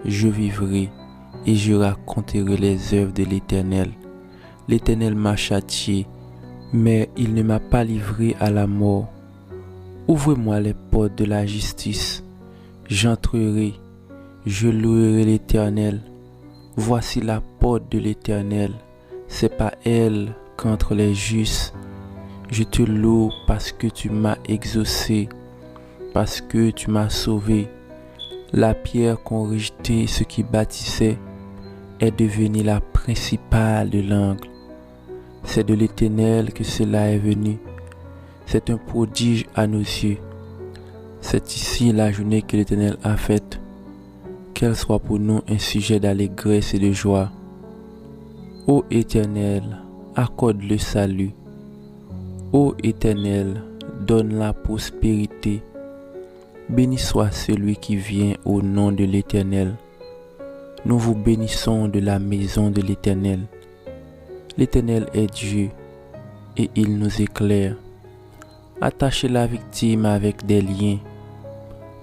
je vivrai et je raconterai les œuvres de l'Éternel. L'Éternel m'a châtié, mais il ne m'a pas livré à la mort. Ouvrez-moi les portes de la justice. J'entrerai, je louerai l'Éternel. Voici la porte de l'Éternel. C'est par elle qu'entrent les justes. Je te loue parce que tu m'as exaucé, parce que tu m'as sauvé. La pierre qu'ont rejeté ceux qui bâtissaient est devenue la principale de l'angle. C'est de l'Éternel que cela est venu. C'est un prodige à nos yeux. C'est ici la journée que l'Éternel a faite. Qu'elle soit pour nous un sujet d'allégresse et de joie. Ô Éternel, accorde le salut. Ô Éternel, donne la prospérité. Béni soit celui qui vient au nom de l'Éternel. Nous vous bénissons de la maison de l'Éternel. L'Éternel est Dieu et il nous éclaire. Attachez la victime avec des liens.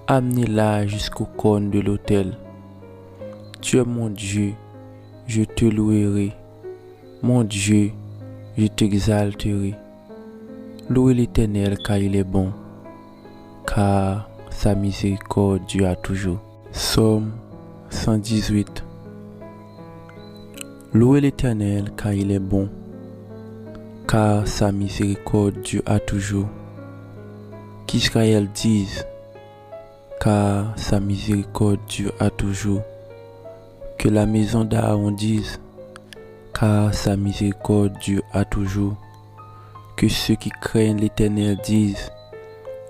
Amenez-la jusqu'au cône de l'autel. Tu es mon Dieu, je te louerai. Mon Dieu, je t'exalterai. Louez l'Éternel car il est bon, car sa miséricorde dure toujours. Psaume 118. Louez l'Éternel car il est bon, car sa miséricorde dure toujours. Qu'Israël dise, car sa miséricorde dure toujours. Que la maison d'Aaron dise, car sa miséricorde dure toujours. Que ceux qui craignent l'Éternel disent,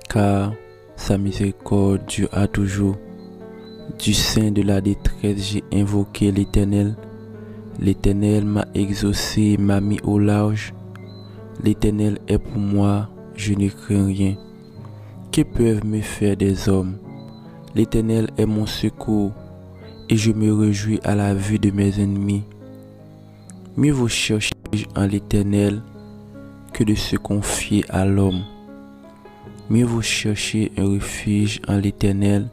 car sa miséricorde dure toujours. Du sein de la détresse, j'ai invoqué l'Éternel. L'Éternel m'a exaucé, m'a mis au large. L'Éternel est pour moi, je ne crains rien. Que peuvent me faire des hommes? L'Éternel est mon secours, et je me réjouis à la vue de mes ennemis. Mieux vaut chercher en l'Éternel que de se confier à l'homme. Mieux vaut chercher un refuge en l'Éternel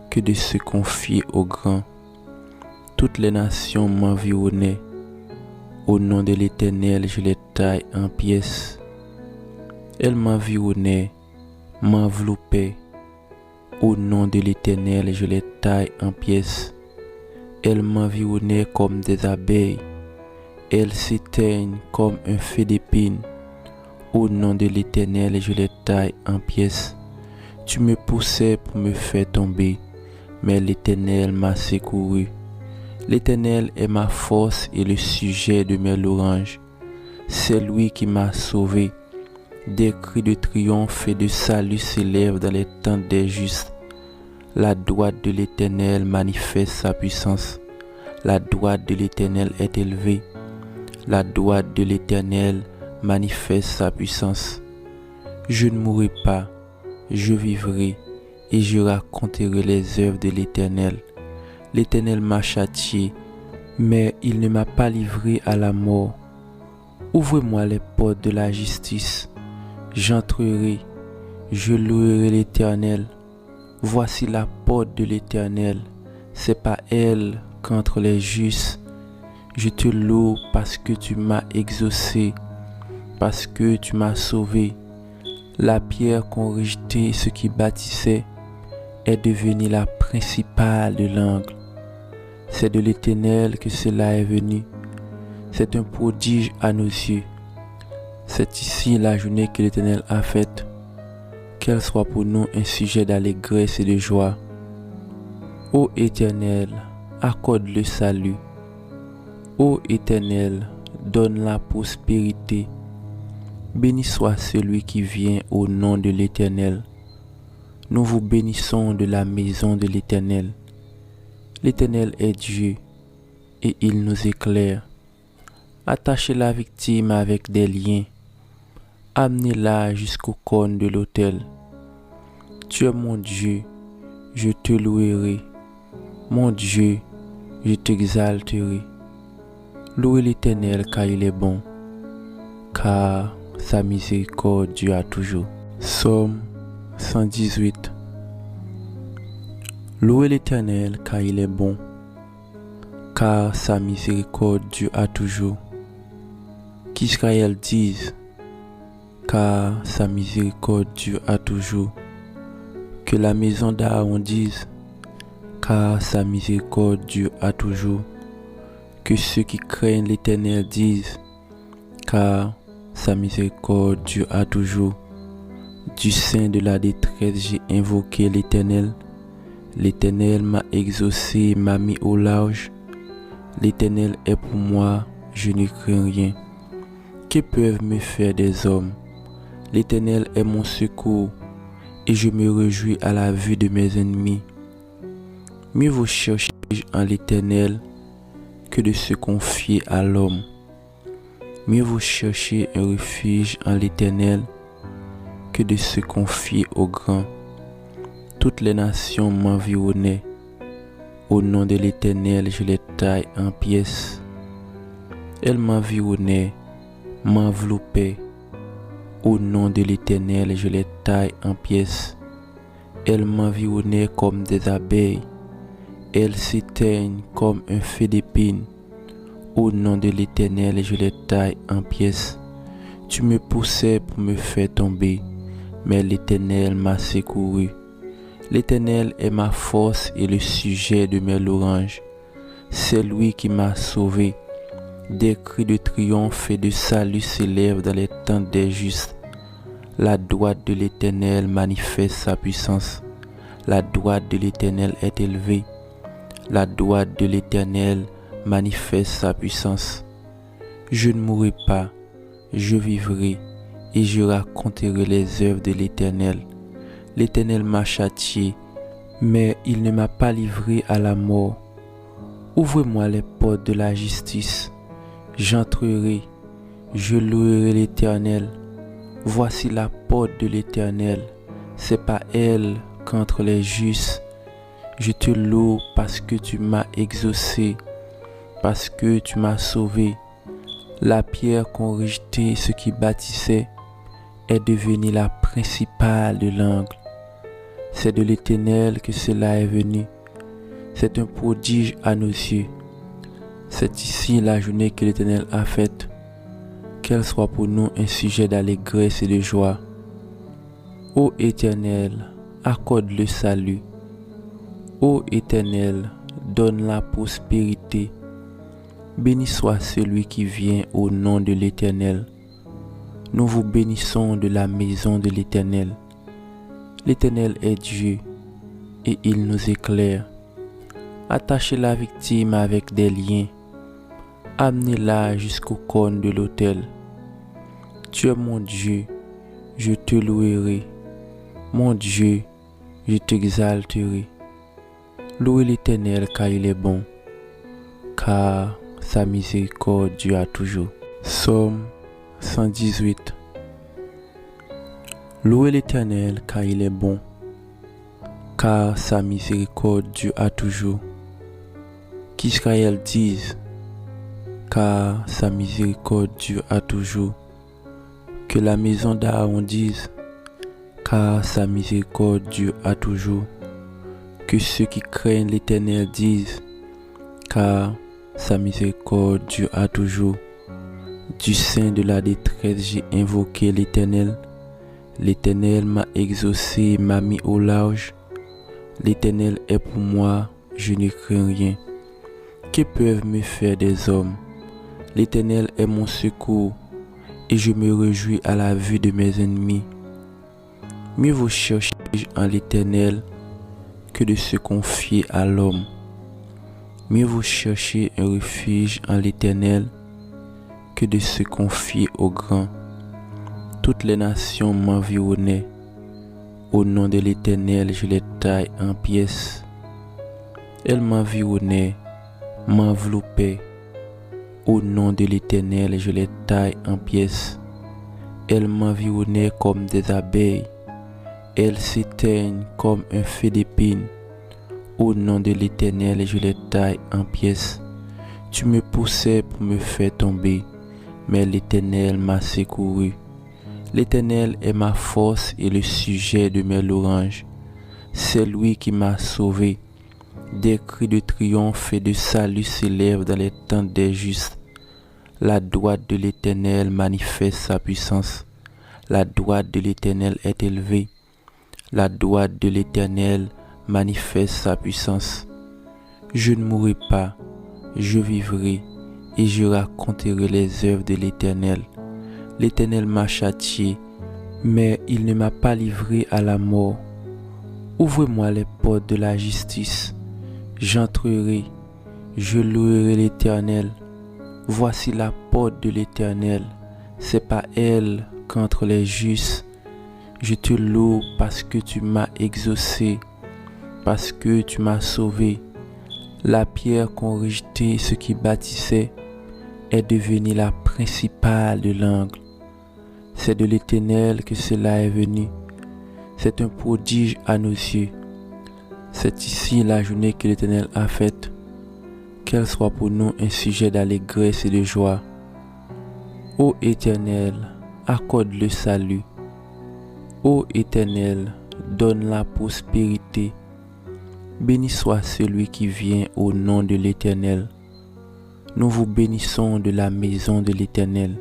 que de se confier aux grands. Toutes les nations m'environnaient. Au nom de l'Éternel, je les taille en pièces. Elles m'environnaient, m'enveloppaient. Au nom de l'Éternel, je les taille en pièces. Elles m'environnaient comme des abeilles. Elles s'éteignent comme un feu d'épines. Au nom de l'Éternel, je les taille en pièces. Tu me poussais pour me faire tomber, mais l'Éternel m'a secouru. L'Éternel est ma force et le sujet de mes louanges. C'est lui qui m'a sauvé. Des cris de triomphe et de salut s'élèvent dans les tentes des justes. La droite de l'Éternel manifeste sa puissance. La droite de l'Éternel est élevée. La droite de l'Éternel manifeste sa puissance. Je ne mourrai pas, je vivrai et je raconterai les œuvres de l'Éternel. L'Éternel m'a châtié, mais il ne m'a pas livré à la mort. Ouvrez-moi les portes de la justice. J'entrerai, je louerai l'Éternel. Voici la porte de l'Éternel. C'est par elle qu'entrent les justes. Je te loue parce que tu m'as exaucé, parce que tu m'as sauvé. La pierre qu'ont rejeté ceux qui bâtissaient est devenue la principale de l'angle. C'est de l'Éternel que cela est venu. C'est un prodige à nos yeux. C'est ici la journée que l'Éternel a faite. Qu'elle soit pour nous un sujet d'allégresse et de joie. Ô Éternel, accorde le salut. Ô Éternel, donne la prospérité. Béni soit celui qui vient au nom de l'Éternel. Nous vous bénissons de la maison de l'Éternel. L'Éternel est Dieu et il nous éclaire. Attachez la victime avec des liens. Amenez-la jusqu'au cône de l'autel. Tu es mon Dieu, je te louerai. Mon Dieu, je t'exalterai. Louez l'Éternel car il est bon, car sa miséricorde dure toujours. Psaume 118. Louez l'Éternel car il est bon, car sa miséricorde dure toujours. Qu'Israël dise, car sa miséricorde dure toujours. Que la maison d'Aaron dise, car sa miséricorde dure toujours. Que ceux qui craignent l'Éternel disent, car sa miséricorde dure à toujours. Du sein de la détresse, j'ai invoqué l'Éternel. L'Éternel m'a exaucé, m'a mis au large. L'Éternel est pour moi, je ne crains rien. Que peuvent me faire des hommes? L'Éternel est mon secours, et je me réjouis à la vue de mes ennemis. Mieux vaut chercher en l'Éternel que de se confier à l'homme. Mieux vaut chercher un refuge en l'Éternel que de se confier aux grands. Toutes les nations m'environnaient. Au nom de l'Éternel, je les taille en pièces. Elles m'environnaient, m'enveloppaient. Au nom de l'Éternel, je les taille en pièces. Elles m'environnaient comme des abeilles. Elles s'éteignent comme un feu d'épines. Au nom de l'Éternel, je les taille en pièces. Tu me poussais pour me faire tomber, mais l'Éternel m'a secouru. L'Éternel est ma force et le sujet de mes louanges. C'est lui qui m'a sauvé. Des cris de triomphe et de salut s'élèvent dans les tentes des justes. La droite de l'Éternel manifeste sa puissance. La droite de l'Éternel est élevée. La droite de l'Éternel manifeste sa puissance. Je ne mourrai pas, je vivrai et je raconterai les œuvres de l'Éternel. L'Éternel m'a châtié, mais il ne m'a pas livré à la mort. Ouvrez-moi les portes de la justice. J'entrerai, je louerai l'Éternel. Voici la porte de l'Éternel, c'est pas elle qu'entre les justes. Je te loue parce que tu m'as exaucé, parce que tu m'as sauvé. La pierre qu'ont rejetée ceux qui bâtissaient est devenue la principale de l'angle. C'est de l'Éternel que cela est venu. C'est un prodige à nos yeux. C'est ici la journée que l'Éternel a faite. Qu'elle soit pour nous un sujet d'allégresse et de joie. Ô Éternel, accorde le salut. Ô Éternel, donne la prospérité. Béni soit celui qui vient au nom de l'Éternel. Nous vous bénissons de la maison de l'Éternel. L'Éternel est Dieu et il nous éclaire. Attachez la victime avec des liens. Amenez-la jusqu'au cône de l'autel. Tu es mon Dieu, je te louerai. Mon Dieu, je t'exalterai. Louez l'Éternel car il est bon, car sa miséricorde dure à toujours. Psaume 118. Louez l'Éternel car il est bon, car sa miséricorde dure à toujours. Qu'Israël dise, car sa miséricorde dure à toujours. Que la maison d'Aaron dise, car sa miséricorde dure à toujours. Que ceux qui craignent l'Éternel disent, car sa miséricorde dure à toujours. Du sein de la détresse, j'ai invoqué l'Éternel. L'Éternel m'a exaucé, m'a mis au large. L'Éternel est pour moi, je ne crains rien. Que peuvent me faire des hommes? L'Éternel est mon secours, et je me réjouis à la vue de mes ennemis. Mieux vaut chercher en l'Éternel que de se confier à l'homme. Mieux vaut chercher un refuge en l'Éternel que de se confier aux grands. Toutes les nations m'environnaient. Au nom de l'Éternel, je les taille en pièces. Elles m'environnaient, m'enveloppaient. Au nom de l'Éternel, je les taille en pièces. Elles m'environnaient comme des abeilles. Elles s'éteignent comme un feu d'épines. Au nom de l'Éternel, je les taille en pièces. Tu me poussais pour me faire tomber, mais l'Éternel m'a secouru. L'Éternel est ma force et le sujet de mes louanges. C'est lui qui m'a sauvé. Des cris de triomphe et de salut s'élèvent dans les tentes des justes. La droite de l'Éternel manifeste sa puissance. La droite de l'Éternel est élevée. La droite de l'Éternel manifeste sa puissance. Je ne mourrai pas, je vivrai et je raconterai les œuvres de l'Éternel. L'Éternel m'a châtié, mais il ne m'a pas livré à la mort. Ouvre-moi les portes de la justice. J'entrerai, je louerai l'Éternel. Voici la porte de l'Éternel. C'est par elle qu'entrent les justes. Je te loue parce que tu m'as exaucé, parce que tu m'as sauvé. La pierre qu'ont rejetée ceux qui bâtissaient est devenue la principale de l'angle. C'est de l'Éternel que cela est venu. C'est un prodige à nos yeux. C'est ici la journée que l'Éternel a faite. Qu'elle soit pour nous un sujet d'allégresse et de joie. Ô Éternel, accorde le salut. Ô Éternel, donne la prospérité. Béni soit celui qui vient au nom de l'Éternel. Nous vous bénissons de la maison de l'Éternel.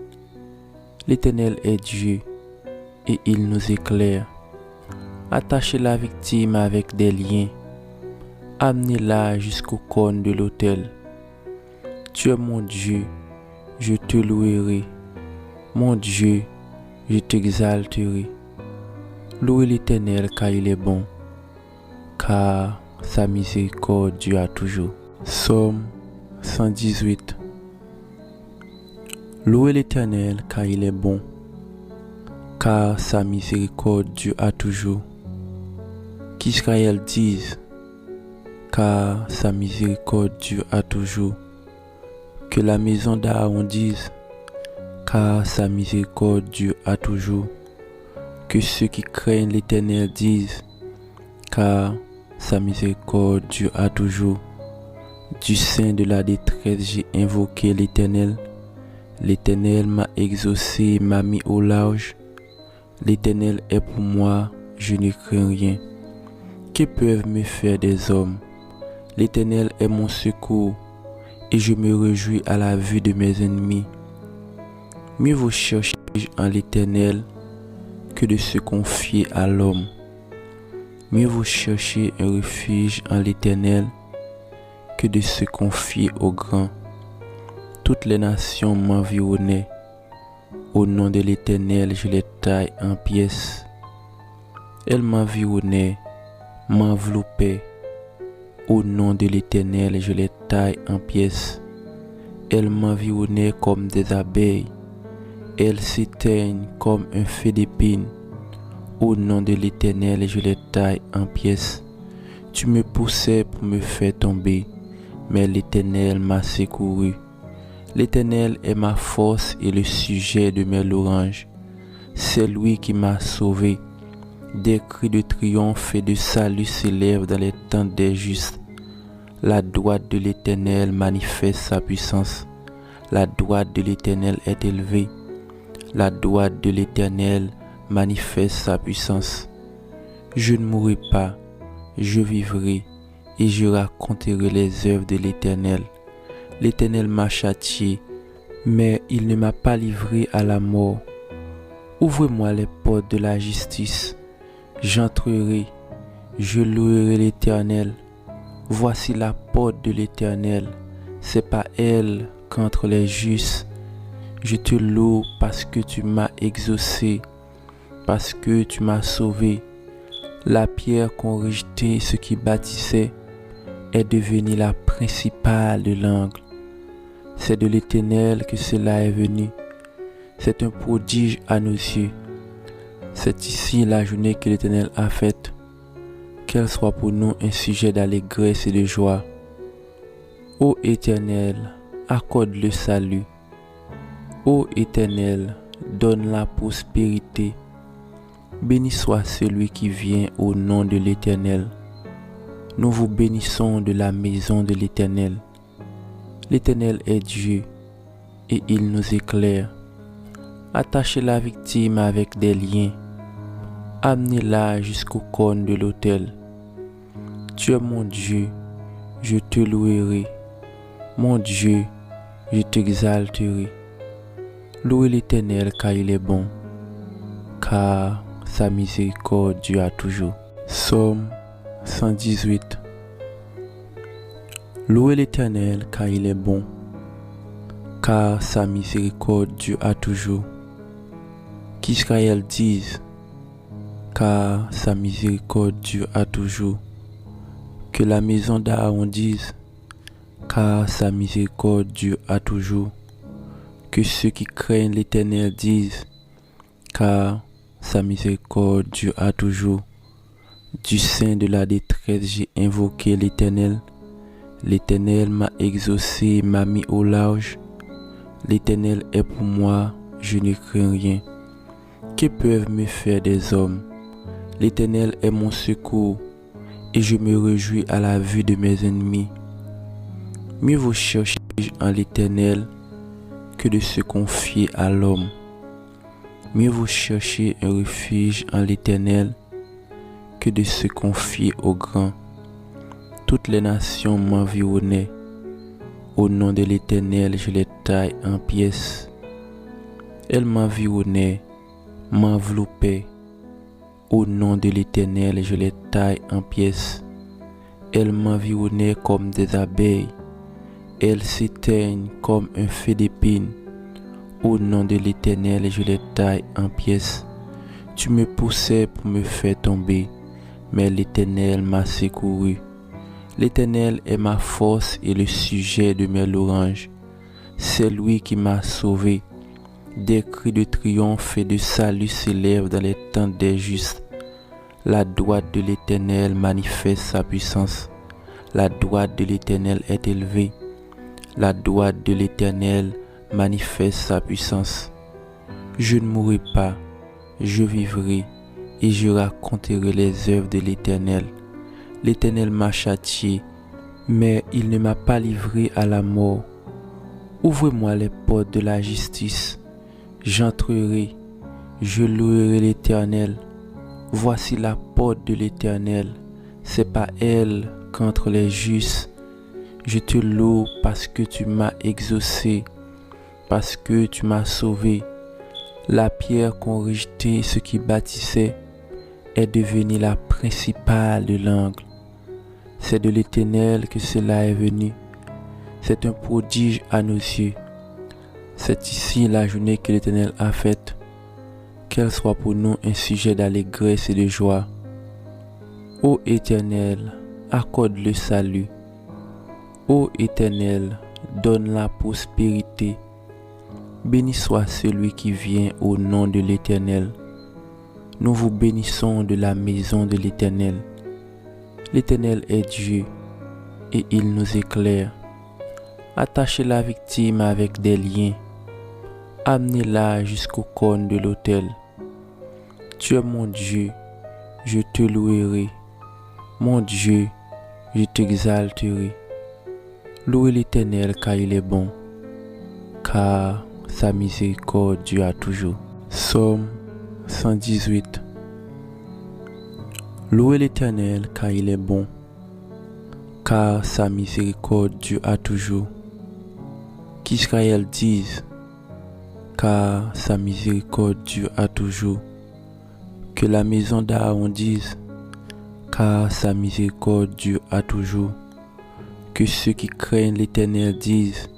L'Éternel est Dieu et il nous éclaire. Attachez la victime avec des liens. Amenez-la jusqu'au cône de l'autel. Tu es mon Dieu, je te louerai. Mon Dieu, je t'exalterai. Louez l'Éternel car il est bon, car sa miséricorde dure toujours. Psaume 118. Louez l'Éternel car il est bon, car sa miséricorde dure toujours. Qu'Israël dise, car sa miséricorde dure toujours. Que la maison d'Aaron dise, car sa miséricorde dure toujours. Que ceux qui craignent l'Éternel disent, car sa miséricorde dure toujours. Du sein de la détresse, j'ai invoqué l'Éternel. L'Éternel m'a exaucé, m'a mis au large. L'Éternel est pour moi, je ne crains rien. Que peuvent me faire des hommes? L'Éternel est mon secours, et je me réjouis à la vue de mes ennemis. Mieux vaut chercher en l'Éternel que de se confier à l'homme. Mieux vaut chercher un refuge en l'Éternel que de se confier aux grands. Toutes les nations m'environnaient. Au nom de l'Éternel, je les taille en pièces. Elles m'environnaient, m'enveloppaient. Au nom de l'Éternel, je les taille en pièces. Elles m'environnaient comme des abeilles. Elles s'éteignent comme un feu d'épines. Au nom de l'Éternel, je les taille en pièces. Tu me poussais pour me faire tomber, mais l'Éternel m'a secouru. L'Éternel est ma force et le sujet de mes louanges. C'est lui qui m'a sauvé. Des cris de triomphe et de salut s'élèvent dans les tentes des justes. La droite de l'Éternel manifeste sa puissance. La droite de l'Éternel est élevée. La droite de l'Éternel manifeste sa puissance. Je ne mourrai pas, je vivrai et je raconterai les œuvres de l'Éternel. L'Éternel m'a châtié, mais il ne m'a pas livré à la mort. Ouvre-moi les portes de la justice. J'entrerai, je louerai l'Éternel. Voici la porte de l'Éternel. C'est par elle qu'entrent les justes. Je te loue parce que tu m'as exaucé, parce que tu m'as sauvé. La pierre qu'ont rejetée ceux qui bâtissaient est devenue la principale de l'angle. C'est de l'Éternel que cela est venu. C'est un prodige à nos yeux. C'est ici la journée que l'Éternel a faite. Qu'elle soit pour nous un sujet d'allégresse et de joie. Ô Éternel, accorde le salut. Ô Éternel, donne la prospérité. Béni soit celui qui vient au nom de l'Éternel. Nous vous bénissons de la maison de l'Éternel. L'Éternel est Dieu et il nous éclaire. Attachez la victime avec des liens. Amenez-la jusqu'au cône de l'autel. Tu es mon Dieu, je te louerai. Mon Dieu, je t'exalterai. Louez l'Éternel car il est bon, car sa miséricorde dure toujours. Psaume 118. Louez l'Éternel car il est bon, car sa miséricorde dure toujours. Qu'Israël dise, car sa miséricorde dure à toujours. Que la maison d'Aaron dise, car sa miséricorde dure à toujours. Que ceux qui craignent l'Éternel disent, car sa miséricorde dure à toujours. Du sein de la détresse, j'ai invoqué l'Éternel. L'Éternel m'a exaucé, m'a mis au large. L'Éternel est pour moi, je ne crains rien. Que peuvent me faire des hommes? L'Éternel est mon secours, et je me réjouis à la vue de mes ennemis. Mieux vaut chercher en l'Éternel que de se confier à l'homme. Mieux vaut chercher un refuge en l'Éternel que de se confier aux grands. Toutes les nations m'environnaient. Au nom de l'Éternel, je les taille en pièces. Elles m'environnaient, m'enveloppaient. Au nom de l'Éternel, je les taille en pièces. Elles m'environnaient comme des abeilles. Elles s'éteignent comme un feu d'épines. Au nom de l'Éternel, je les taille en pièces. Tu me poussais pour me faire tomber, mais l'Éternel m'a secouru. L'Éternel est ma force et le sujet de mes louanges. C'est lui qui m'a sauvé. Des cris de triomphe et de salut s'élèvent dans les tentes des justes. La droite de l'Éternel manifeste sa puissance. La droite de l'Éternel est élevée. La droite de l'Éternel manifeste sa puissance. Je ne mourrai pas, je vivrai et je raconterai les œuvres de l'Éternel. L'Éternel m'a châtié, mais il ne m'a pas livré à la mort. Ouvre-moi les portes de la justice. J'entrerai, je louerai l'Éternel. Voici la porte de l'Éternel, c'est pas elle qu'entre les justes. Je te loue parce que tu m'as exaucé, parce que tu m'as sauvé. La pierre qu'ont rejetée ceux qui bâtissaient est devenue la principale de l'angle. C'est de l'Éternel que cela est venu. C'est un prodige à nos yeux. C'est ici la journée que l'Éternel a faite. Qu'elle soit pour nous un sujet d'allégresse et de joie. Ô Éternel, accorde le salut. Ô Éternel, donne la prospérité. Béni soit celui qui vient au nom de l'Éternel. Nous vous bénissons de la maison de l'Éternel. L'Éternel est Dieu et il nous éclaire. Attachez la victime avec des liens. Amenez-la jusqu'au cône de l'autel. Tu es mon Dieu, je te louerai. Mon Dieu, je t'exalterai. Louez l'Éternel car il est bon, car sa miséricorde dure à toujours. Psaume 118. Louez l'Éternel car il est bon, car sa miséricorde dure à toujours. Qu'Israël dise, car sa miséricorde dure à toujours. Que la maison d'Aaron dise, car sa miséricorde dure à toujours. Que ceux qui craignent l'Éternel disent,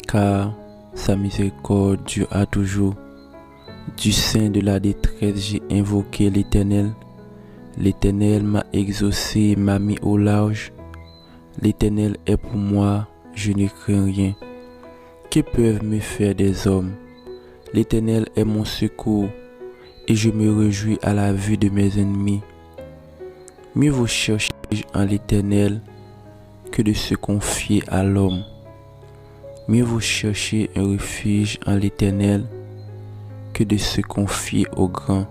car sa miséricorde dure à toujours. Du sein de la détresse, j'ai invoqué l'Éternel. L'Éternel m'a exaucé, m'a mis au large. L'Éternel est pour moi, je ne crains rien. Que peuvent me faire des hommes? L'Éternel est mon secours, et je me réjouis à la vue de mes ennemis. Mieux vaut chercher en l'Éternel que de se confier à l'homme. Mieux vaut chercher un refuge en l'Éternel que de se confier aux grands.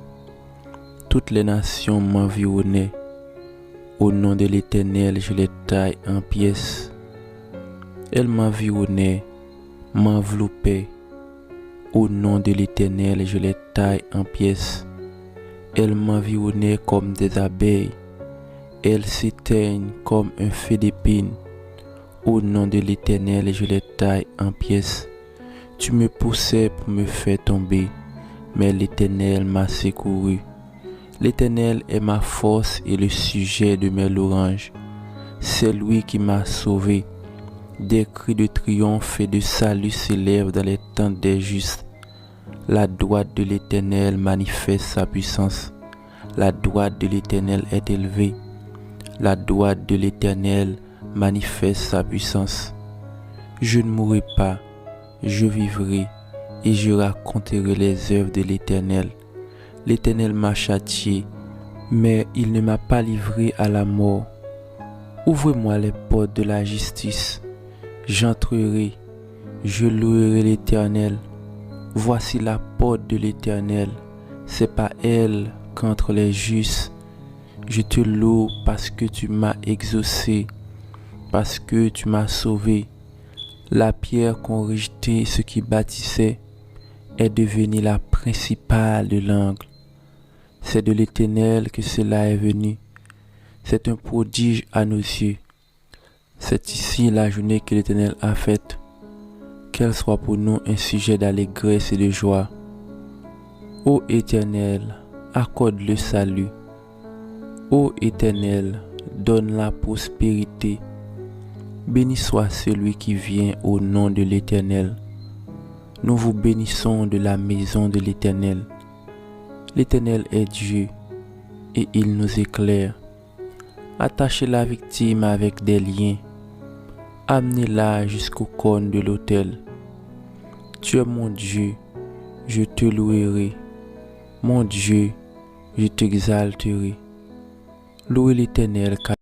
Toutes les nations m'environnaient. Au nom de l'Éternel, je les taille en pièces. Elles m'environnaient, m'enveloppaient. Au nom de l'Éternel, je les taille en pièces. Elles m'environnaient comme des abeilles. Elles s'éteignent comme un feu d'épines. Au nom de l'Éternel, je les taille en pièces. Tu me poussais pour me faire tomber, mais l'Éternel m'a secouru. L'Éternel est ma force et le sujet de mes louanges. C'est lui qui m'a sauvé. Des cris de triomphe et de salut s'élèvent dans les tentes des justes. La droite de l'Éternel manifeste sa puissance. La droite de l'Éternel est élevée. La droite de l'Éternel manifeste sa puissance. Je ne mourrai pas, je vivrai et je raconterai les œuvres de l'Éternel. L'Éternel m'a châtié, mais il ne m'a pas livré à la mort. Ouvrez-moi les portes de la justice. J'entrerai, je louerai l'Éternel. Voici la porte de l'Éternel, c'est par elle qu'entrent les justes. Je te loue parce que tu m'as exaucé, parce que tu m'as sauvé. La pierre qu'ont rejeté ceux qui bâtissaient est devenue la principale de l'angle. C'est de l'Éternel que cela est venu. C'est un prodige à nos yeux. C'est ici la journée que l'Éternel a faite. Qu'elle soit pour nous un sujet d'allégresse et de joie. Ô Éternel, accorde le salut. Ô Éternel, donne la prospérité. Béni soit celui qui vient au nom de l'Éternel. Nous vous bénissons de la maison de l'Éternel. L'Éternel est Dieu et il nous éclaire. Attachez la victime avec des liens. Amenez-la jusqu'au cône de l'autel. Tu es mon Dieu, je te louerai. Mon Dieu, je t'exalterai. Louez l'Éternel car